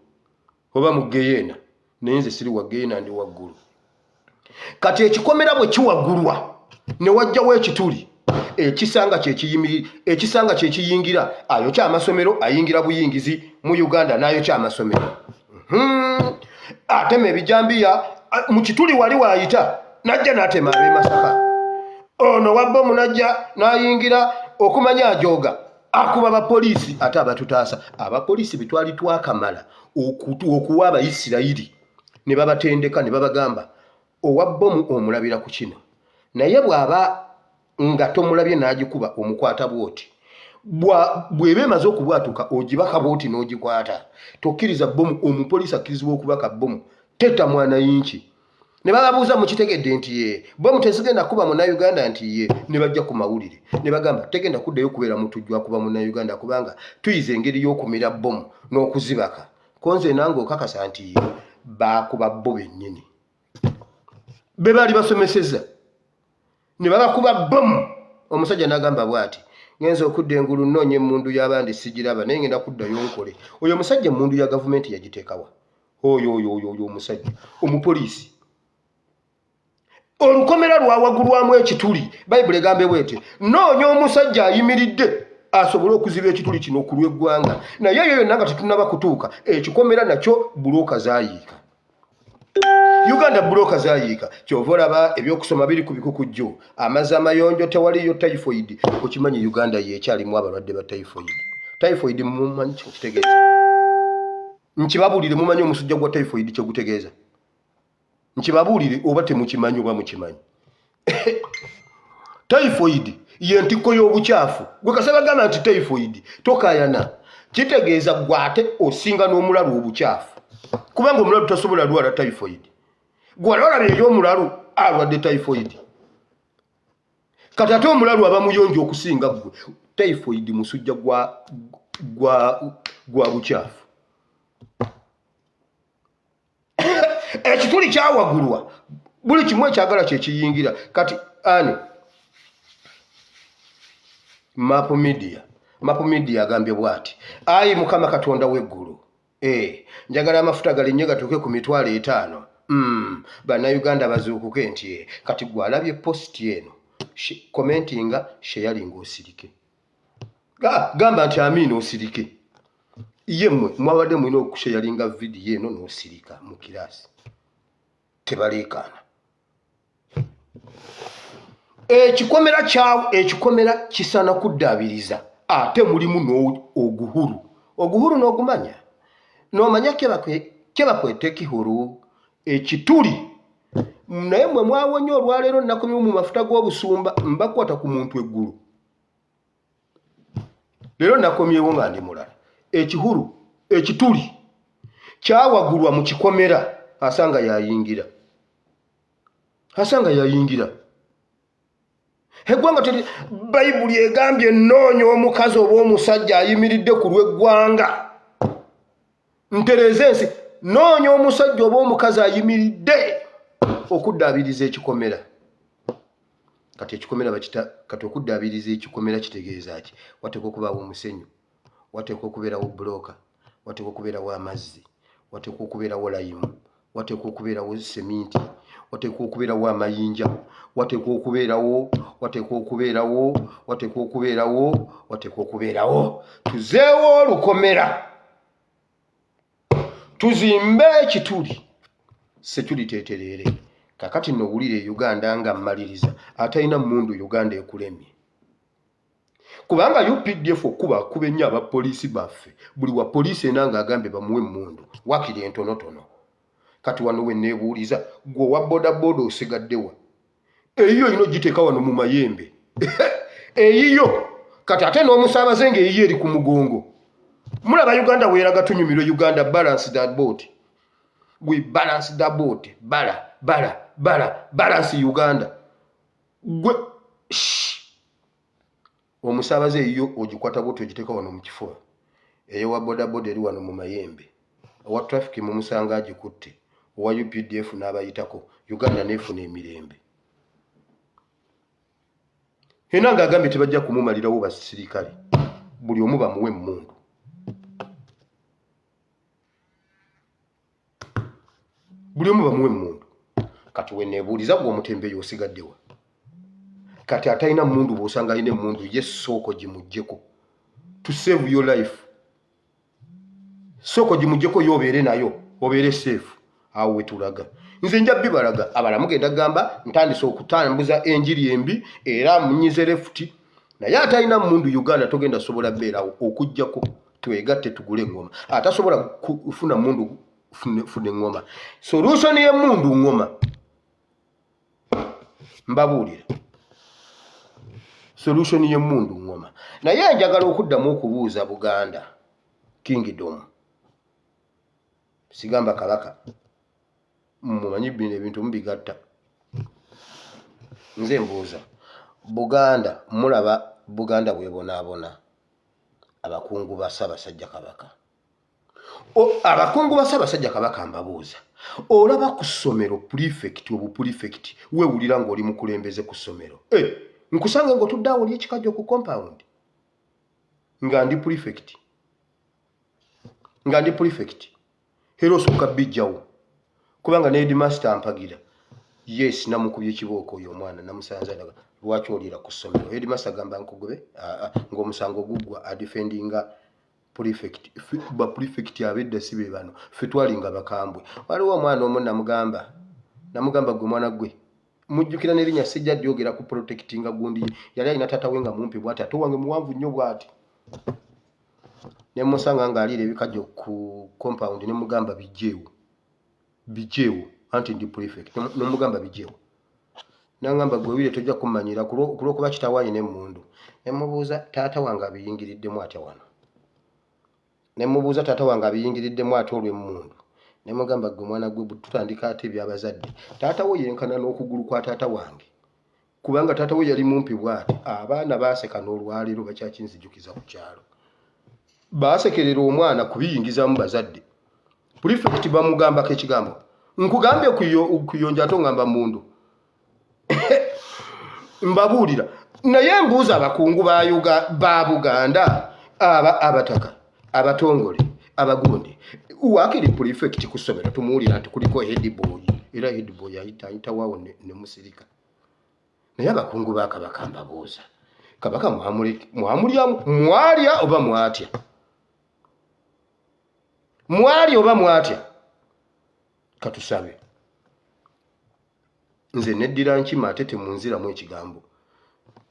oba mu geyeena naye nze siri wa geyeena ndi waggulu. Kati ekikomera bwe kiwaggulwa ne wajjawo ekituli ekisanga kyekiyingira ayokya amasomero ayingira buyingizi mu Uganda n'ayokya amasomero. Atema ebijambiya mu kituli wali waayita najja n'atema ab'e Masaka. Ono wabbomu najja n'ayingira okumanya ajooga akuba abapoliisi ate abatutaasa. Abapoliisi bitwali twakamala okuwa Abayisirayiri ne babatendeka ne babagamba owabbomu omulabira ku kino naye bw'aba nga tomulabye n'agikuba omukwata bwoti bw'eba emaze okubwatuka ogibaka bwoti n'ogikwata. Tokkiriza bbomu omupoliisi akkirizibwa okubaka bbomu tetta mwana yinki. Ne bababuuza mukitegedde nti ye bbomu tezigenda kuba Munnayuganda nti ye ne bajja ku mawulire ne bagamba tegenda kuddayo kubeera mutujju akuba Munnayuganda kubanga tuyize engeri y'okumira bbomu n'okuzibaka. Konze nange okakasa nti ye baakuba bbo bennyini be baali basomeseza ne babakuba bbomu. Omusajja n'agamba bw'ati ngenza okudda engulu nnoonya emmundu y'abandi sigiraba naye ngenda kuddayo nkole. Oyo omusajja emmundu ya gavumenti yagiteekawa? Oyo omusajja omupoliisi. Olukomera lwawaggulwamu ekituli bayibuli egambe bwete noonya omusajja ayimiridde asobole okuziba ekituli kino ku lw'eggwanga. Naye eyo yonna nga tetunnaba kutuuka ekikomera nakyo bulooka zaayiika. Uganda bulooka zaayiika. Kyova olaba ebyokusoma biri ku bikukujju amazzi amayonjo tewaliyo typhoid. Okimanyi Uganda yeekyalimu abalwadde ba typhoid. Typhoid mumanyi kitegeeza? Nkibabuulire mumanyi omusujja gwa typhoid kye gutegeeza? Nkibabuulire oba temukimanyi oba mukimanyi? Typhoid ye ntiko y'obukyaafu. Gwe Kasaba gamba nti typhoid tokayana. Kitegeeza gwate osinga n'omulalu obukyaafu. Kubanga omulalu tasobola lwala typhoid. Gwe olaba ey'omulalu alwadde typhoid. Kati ate omulalu aba muyonjo okusinga gwe. Typhoid musujja gwa bukyaafu. Ekituli kyawagulwa buli kimu ekyagala kye kiyingira. Kati ani Map Media agambye bw'ati, ayi Mukama Katonda w'eggulu, njagala amafuta galinnye gatuuke ku 5,000. Bannayuganda bazuukuke nti kati gwalabye posti eno commentinga sharing osirike. Gamba nti amini osirike. Yemmwe mwabadde mulina okusharinga video eno n'osirika mu kirasi. Tebaleekaana. Ekikomera kisana kuddaabiriza ate mulimu oguhuru. Oguhuru n'ogumanya. N'omanya kebakwete kihuru ekituli. Naye mwe mwawonye olwaleero nakomye mu mafuta g'obusumba mbakwata ku muntu eggulu. Leero nakomyewo nga ndi mulala. Ekituli kyawagulwa mu kikomera asanga yayingira. Eggwanga teri Bayibuli egambye nnoonya omukazi oba omusajja ayimiridde ku lw'eggwanga. Ntereze ensi noonya omusajja oba omukazi ayimiridde okuddaabiriza ekikomera. Kati ekikomera kati okuddaabiriza ekikomera kitegeeza ki? Wateekwa okubaawo omusenyu, wateekwa okubeerawo bbulooka, wateekwa okubeerawo amazzi, wateekwa okubeerawo layimu, wateekwa okubeerawo seminti, wateekwa okubeerawo amayinja, wateekwa okubeerawo. Tuzeewo olukomera. Tuzimbe ekituli. Sekuli teetereere. Kakati nno owulire Uganda nga mmaliriza atalina mmundu Uganda ekulemye. Kubanga UPDF kuba ennyo abapoliisi baffe. Buli wa poliisi enanga agambye bamuwe mmundu. Wakiri entonotono. Kati wano we neebuuliza gwe wa bodaboda osigaddewa. Eyiyo ino giteeka wano mu mayembe. Eyiyo kati ate n'omusaabaze ng'eyiyo eri ku mugongo. Mulaba Uganda weeraga tunyumiro Uganda balance that boat. We balance that boat. Balance Uganda. Gwe omusaabaze eyiyo ogikwata bwoti ogiteeka wano mu kifuba. Eyo wa bodaboda eri wano mu mayembe. Owa traffic mu musanga agikutte. Owa UPDF n'abayitako. Uganda neefuna emirembe. Enanga agambye tebajja kumumalirawo basirikale. Buli omu bamuwe mmundu. Kati we neebuuliza gwe omutembeeyi osigaddewa. Kati atalina mmundu bw'osanga alina emmundu ye sooka gimuggyeko. To save your life. Sooka gimuggyeko y'obeere nayo. Obeere safe. Awo we tulaga. Nze nja bibalaga abalamu genda gamba ntandise okutambuza enjiri embi era munyize lefuti. Naye atalina mmundu Uganda togenda sobola beerawo okuggyako twegatte tugule engoma. Atasobola kufuna mmundu fune engoma. Solution ye mmundu ngoma. Mbabuulira. Solution ye mmundu ngoma. Naye njagala okuddamu okubuuza Buganda Kingdom. Sigamba Kabaka. Mumanyi bino ebintu mubigatta. Nze mbuuza. Buganda mulaba Buganda bwebonaabona abakungu ba Ssaabasajja Kabaka. Abakungu ba Ssaabasajja Kabaka mbabuuza. Olaba ku ssomero prefect obuprefect weewulira ng'oli mukulembeze ku ssomero. Nkusange ng'otudde awo oli ekikajjo ku compound. Nga ndi prefect. Era osooka bijjawo. Kubanga ne headmaster ampagira. Yes, namukubye kibooko oyo omwana namusanza daga. Lwaki olira ku ssomero? Headmaster gamba nkugobe ng'omusango guggwa adefendinga prefect. Ba prefect abedda sibe bano. Ffe twalinga bakambwe. Waliwo omwana omu namugamba gwe mwana gwe. Mujjukira n'erinnya sijja lyogera ku protectinga gundi. Yali alina taata we nga mumpi bw'ati ate wange muwanvu nnyo bw'ati. Ne musanga ng'aliira ebikajjo ku compound ne mugamba bijjeewo. Anti ndi prefect. Nomugamba bijjeewo. nangamba gwe wile tojja kumanyira kuba kitawaayi n'emmundu. Ne mubuuza taata wange abiyingiriddemu atya wano. Ne mubuuza taata wange abiyingiriddemu ate olw'emmundu. Ne mugamba gwe mwana gwe tutandika ate eby'abazadde. Taata wo yenkana n'okugulu kwa taata wange. Kubanga taata we yali mumpi bw'ati. Abaana baaseka n'olwaleero bakyakinzijukiza ku kyalo. Baasekerera omwana kubiyingizamu bazadde. Prefect bamugambako ekigambo. Nkugambye okuyonja ate ongamba mmundu. Mbabuulira. Naye mbuuza abakungu ba Buganda, abataka, abatongole, abagundi. Wakiri prefect ku ssomero tumuwulira nti kuliko head boy. Era head boy ayita waawo ne musirika. Naye abakungu ba Kabaka mbabuuza. Kabaka mwamulyamu mwalya oba mwatya? Mwali oba mwatya? Katusabe. Nze neddira nkima ate temunziramu ekigambo.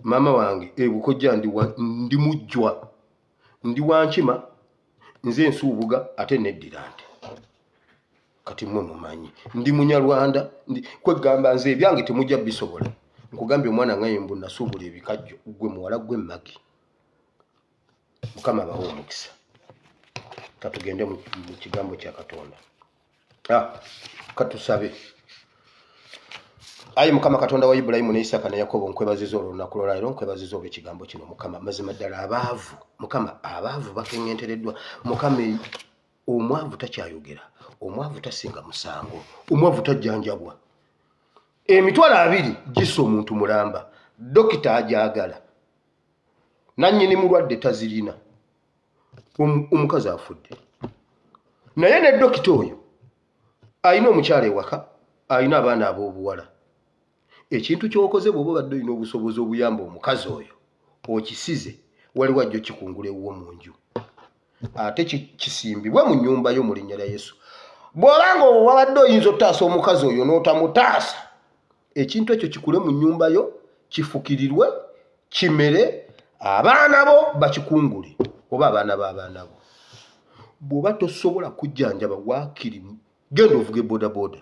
Mama wange ebukojja ndi mujjwa. Ndi wa nkima. Nze nsuubuga ate neddira nte. Kati mmwe mumanyi. Ndi munyarwanda. Kwegamba nze ebyange temujja bisobola. Nkugambye omwana ngaye mbu nasuubula ebikajjo. Gwe muwala gwe mmagi. Mukama abawe omukisa. Katugende mu kigambo kya Katonda. Katusabe. Ayi Mukama Katonda wa Ibulayimu ne Isaka ne Yakobo nkwebaziza olunaku lwaleero, nkwebaziza olw'ekigambo kino Mukama. Mazima ddala abaavu, Mukama abaavu bakengentereddwa. Mukama omwavu takyayogera, omwavu tasinga musango, omwavu tajjanjabwa. Emitwalo 2 gisa omuntu mulamba, dokita ajagala. Nannyini mulwadde tazirina. Omukazi afudde. Naye ne dokita oyo ayina omukyala ewaka, ayina abaana ab'obuwala. Ekintu ky'okoze bw'oba obadde olina obusobozi obuyamba omukazi oyo, okisize waliwo ajja okikungula ewuwo mu nju. Ate kisimbibwe mu nnyumba yo mu linnya lya Yesu. Bw'obanga wabadde oyinza ottaasa omukazi oyo n'otamutaasa, ekintu ekyo kikule mu nnyumba yo, kifukirirwe, kimere, abaana bo bakikungule, oba abaana b'abaana bo. Bw'oba tosobola kujjanjaba waakiri, genda ovuge bodaboda.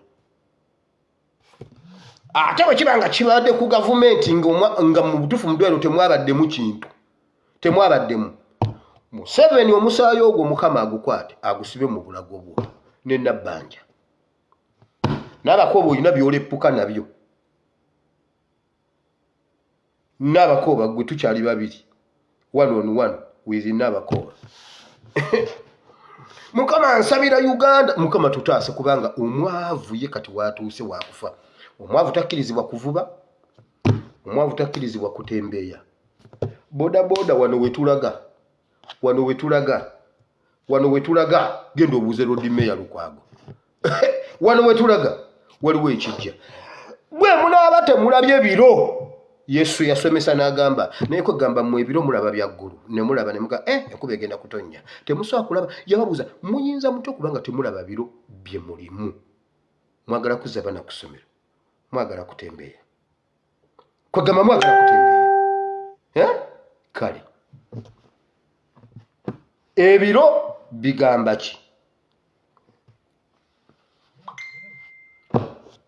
Ate bwe kiba nga kibadde ku gavumenti nga mu butuufu mu ddwaliro temwabaddemu kintu, temwabaddemu. Museveni omusaayi ogwo Mukama agukwate agusibe mu bulago bwo ne Nabbanja. N'abakooba olina by'oleppuka nabyo. N'abakooba gwe tukyali babiri. 1 on 1 with n'abakooba. Mukama nsabira Uganda, Mukama tutaase kubanga omwavu ye kati watuuse wakufa. Omwavu takkirizibwa kuvuba, omwavu takkirizibwa kutembeeya. Bodaboda wano wetulaga, genda obuuze Road Mayor Lukwago. Wano wetulaga waliwo ekijja. Bwe munaaba temulabye ebiro, Yesu yasomesa n'agamba, naye kwegamba mmwe ebiro mulaba bya ggulu, ne mulaba ne muga enkuba egenda kutonnya. Temusobola kulaba, yababuuza muyinza mutya kubanga temulaba biro bye mulimu. Mwagala kuzza bana ku ssomero, mwagala kutembeeya. Kwegamba mwagala kutembeeya. Kale ebiro bigamba ki?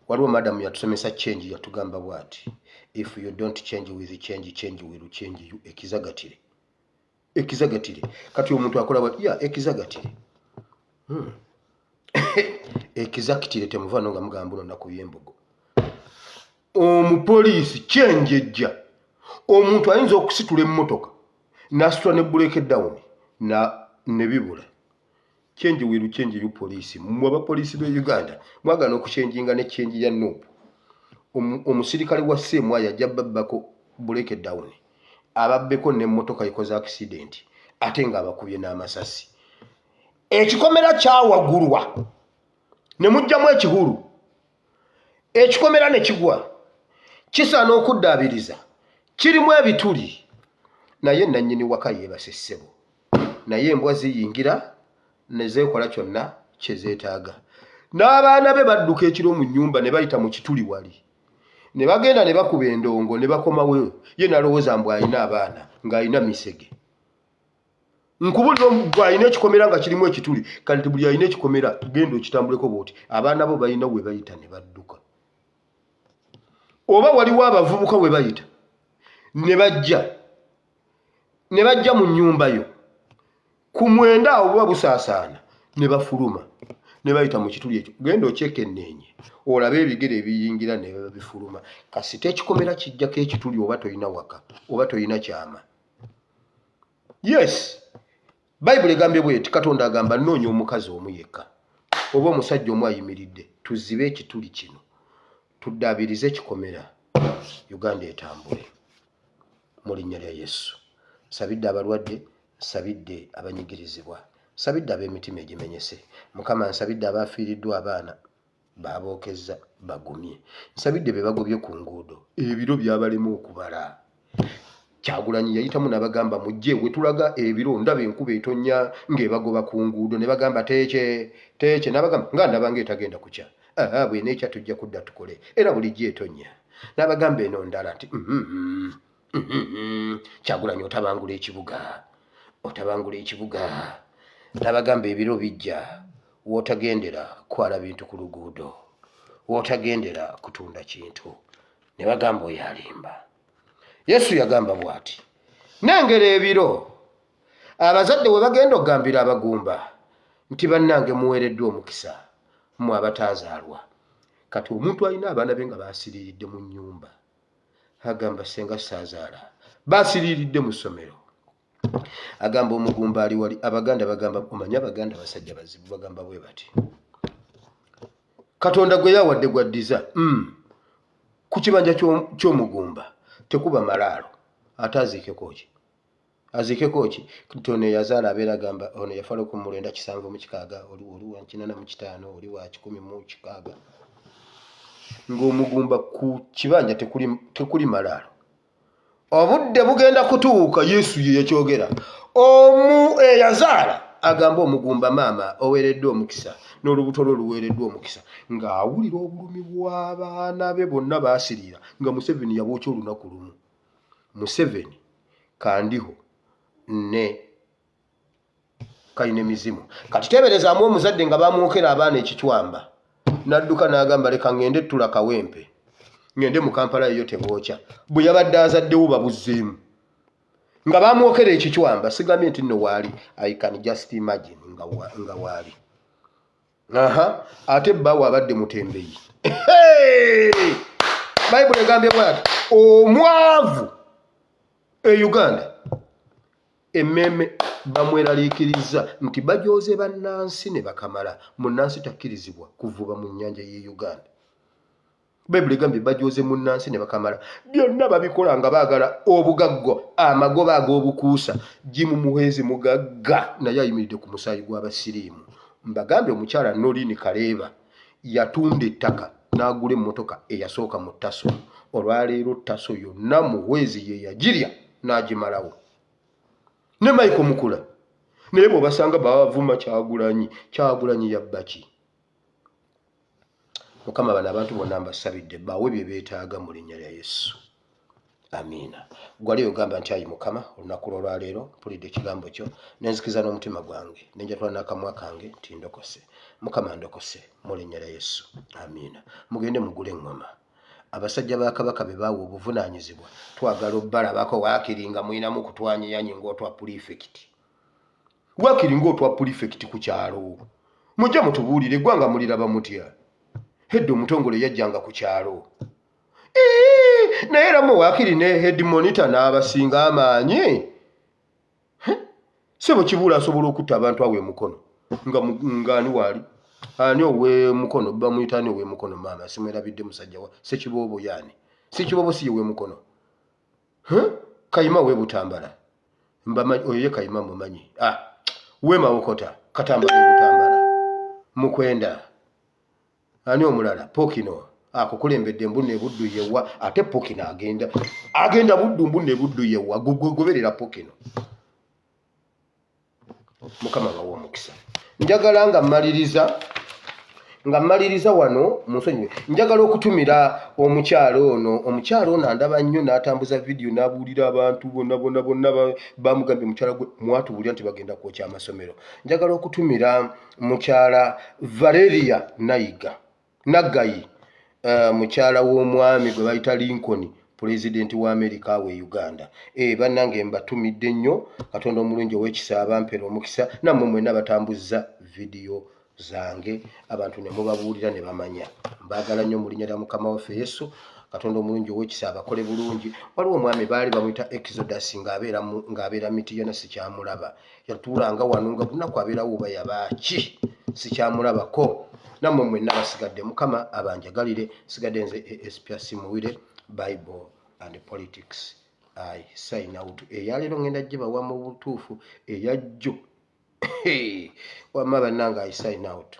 Waliwo madamu yatusomesa change yatugamba bwati, if you don't change with change, change will change you. Ekizagatire. Kati omuntu akola bwati ekizagatire. Ekizagatire temuvano nga mugamba no naku yembogo. Omupoliisi change ejja. Omuntu ayinza okusitula emmotoka n'asitula ne break down ne bibula. Change will change you police. Mmwe abapoliisi b'e Uganda mwagala okuchenjinga ne change ya nope. Omusirikale wa Ssemwa yajja babbako break down. Ababbeko n'emmotoka ikoze accident ate nga abakubye n'amasasi. Ekikomera kyawagulwa ne mujjamu ekihuru. Ekikomera ne kigwa. Kisaana okuddaabiriza. Kirimu ebituli. Naye nannyini waka yeebase ssebo. Naye embwa ziyingira ne zeekola kyonna kye zeetaaga. N'abaana be badduka ekiro mu nnyumba ne bayita mu kituli wali. Ne bagenda ne bakuba endongo ne bakomawo. Ye nalowooza mbu alina abaana ng'alina misege. Nkubulira mbu alina ekikomera nga kirimu ekituli. Kati buli alina ekikomera genda okitambuleko bw'oti. Abaana bo balina we bayita ne badduka. oba waliwo abavubuka we bayita ne bajja mu nnyumba yo ku mwenda awo buba busaasaana ne bafuluma ne bayita mu kituli ekyo genda okyekenneenye olabe ebigere ebiyingira ne bifuluma kasita ekikomera kijjako ekituli oba toyina waka oba toyina kyama. Yes, Bayibuli egambye bweti, Katonda agamba nnoonya omukazi omu yekka oba omusajja omu ayimiridde tuzibe ekituli kino tuddaabirize ekikomera Uganda etambule mu linnya lya Yesu. Nsabidde abalwadde, nsabidde abanyigirizibwa, nsabidde ab'emitima egimenyese. Mukama nsabidde abaafiiriddwa abaana baabookezza bagumye. Nsabidde be bagobye ku nguudo ebiro byabalema okubala. Kyagulanyi yayitamu n'abagamba mujje we tulaga ebiro ndaba enkuba etonnya ng'ebagoba ku nguudo ne bagamba teeke n'abagamba nga ndaba ng'etagenda kukya. Bw'ena ekya tujja kudda tukole era bulijjo etonnya. N'abagamba eno ndala nti Kyagulanyi otabangula ekibuga. N'abagamba ebiro bijja wootagendera kwala bintu ku luguudo, wootagendera kutunda kintu. Ne bagamba oyo alimba. Yesu yagamba bw'ati, nengera ebiro abazadde we bagenda okugambira abagumba nti bannange muweereddwa omukisa mmwe abataazaalwa. Kati omuntu alina abaana be nga baasiriiridde mu nnyumba agamba senga saazaala baasiriiridde mu ssomero. Agamba omugumba ali wali. Abaganda bagamba, omanyi Abaganda basajja bazibu, bagamba bwe bati, Katonda gwe yawadde gwaddiza ku kibanja ky'omugumba tekuba malaalo ate aziikeko ki Tono yazaala abeera agamba ono yafala ku 976 oli wa 45 oli wa 16 ng'omugumba ku kibanja tekuli malaalo. Obudde bugenda kutuuka Yesu ye yakyogera omu eyazaala agamba omugumba maama oweereddwa omukisa n'olubuto lwo luweereddwa omukisa ng'awulira obulumi bw'abaana be bonna baasiriira nga Museveni yabookya olunaku lumu. Museveni Kandiho ne Kayine mizimu. Kati teeberezaamu omuzadde nga bamwokera abaana ekicwamba n'adduka n'agamba leka ngende ttula kawempe ngende mu Kampala eyo tebookya. Bwe yabadde azaddewo babuzzeemu nga bamwokera ekicwamba. Sigambye nti nno waali, I can just imagine nga waali. Ate bbaawe abadde mutembeyi. Bayibuli egambye bw'ati omwavu Uganda emmeme bamweraliikiriza nti bajooze bannansi ne bakamala. Munnansi takkirizibwa kuvuba mu nnyanja y'e Uganda. Bayibuli egambye bajooze munnansi ne bakamala. Byonna babikola nga baagala obugaggo amagoba ag'obukuusa Jimu Muhwezi mugagga naye ayimiridde ku musaayi gw'abasiriimu. Mbagambye omukyala Norini Kaleeba yatunda ettaka n'agula emmotoka eyasooka mu Taso. Olwaleero Taso yonna Muhwezi ye yagirya n'agimalawo. Ne Michael Mukula naye bw'obasanga bavuma Kyagulanyi yabba ki? Mukama bano abantu bonna mbasabidde bawe bye beetaaga mu linnya lya Yesu. Amiina. Gwali ogamba nti ayi Mukama olunaku lw'olwaleero mpulidde ekigambo kyo n'enzikiza n'omutima gwange nenjatula n'akamwa kange nti ndokose. Mukama ndokose mu linnya lya Yesu. Amiina. Mugende mugule eŋŋoma. Abasajja ba Kabaka be baawa obuvunaanyizibwa twagala obbalabako waakiri nga mulinamu kutwanyiyanyi ng'otwa pulifekiti. Waakiri ng'otwa pulifekiti ku kyalo. Mujja mutubuulire eggwanga muliraba mutya? Hedde omutongole yajjanga ku kyalo. Naye era mu waakiri ne head monitor n'abasinga amaanyi. Sebo Kibuula asobola okutta abantu awe mukono nga ani waali? Ani owe mukono bamuyita ani owe mukono maama simwerabidde musajja wa Sekiboobo yani. Sekiboobo si owe mukono. Kayima we Butambala. Mbama oye Kayima mumanyi. We Mawokota Katambala Butambala. Mukwenda. Ani omulala Pokino akukulembedde mbunne buddu yewa ate Pokino agenda buddu mbunne buddu yewa goberera Pokino. Mukama bawo omukisa. Njagala nga mmaliriza wano munsonyiwe. Njagala okutumira omukyalo ono andaba nnyo n'atambuza video n'abuulira abantu bonna bamugambye mukyala gwe mwatubulira nti bagenda kwokya amasomero. Njagala okutumira mukyala Valeria Naggayi mukyala w'omwami gwe bayita Lincoln, pulezidenti wa Amerika we Uganda. Bannange mbatumidde nnyo, Katonda omulungi ow'ekisa abampeera omukisa, nammwe mwenna batambuzza vidiyo zange abantu ne mubabuulira ne bamanya. Mbaagala nnyo mu linnya lya Mukama waffe Yesu. Katonda omulungi ow'ekisa abakole bulungi. Waliwo omwami baali bamuyita Exodus ng'abeera Mityana, sikyamulaba. Yatuulanga wano nga bunaku abeerawo oba yabaaki, sikyamulabako. Nammwe mwenna basigadde, Mukama abanjagalire. Sigadde nze Espias Muwire, Bible and Politics. I sign out. Eyaleero ngenda gibawa mu butuufu, eyajjo wamma bannange I sign out.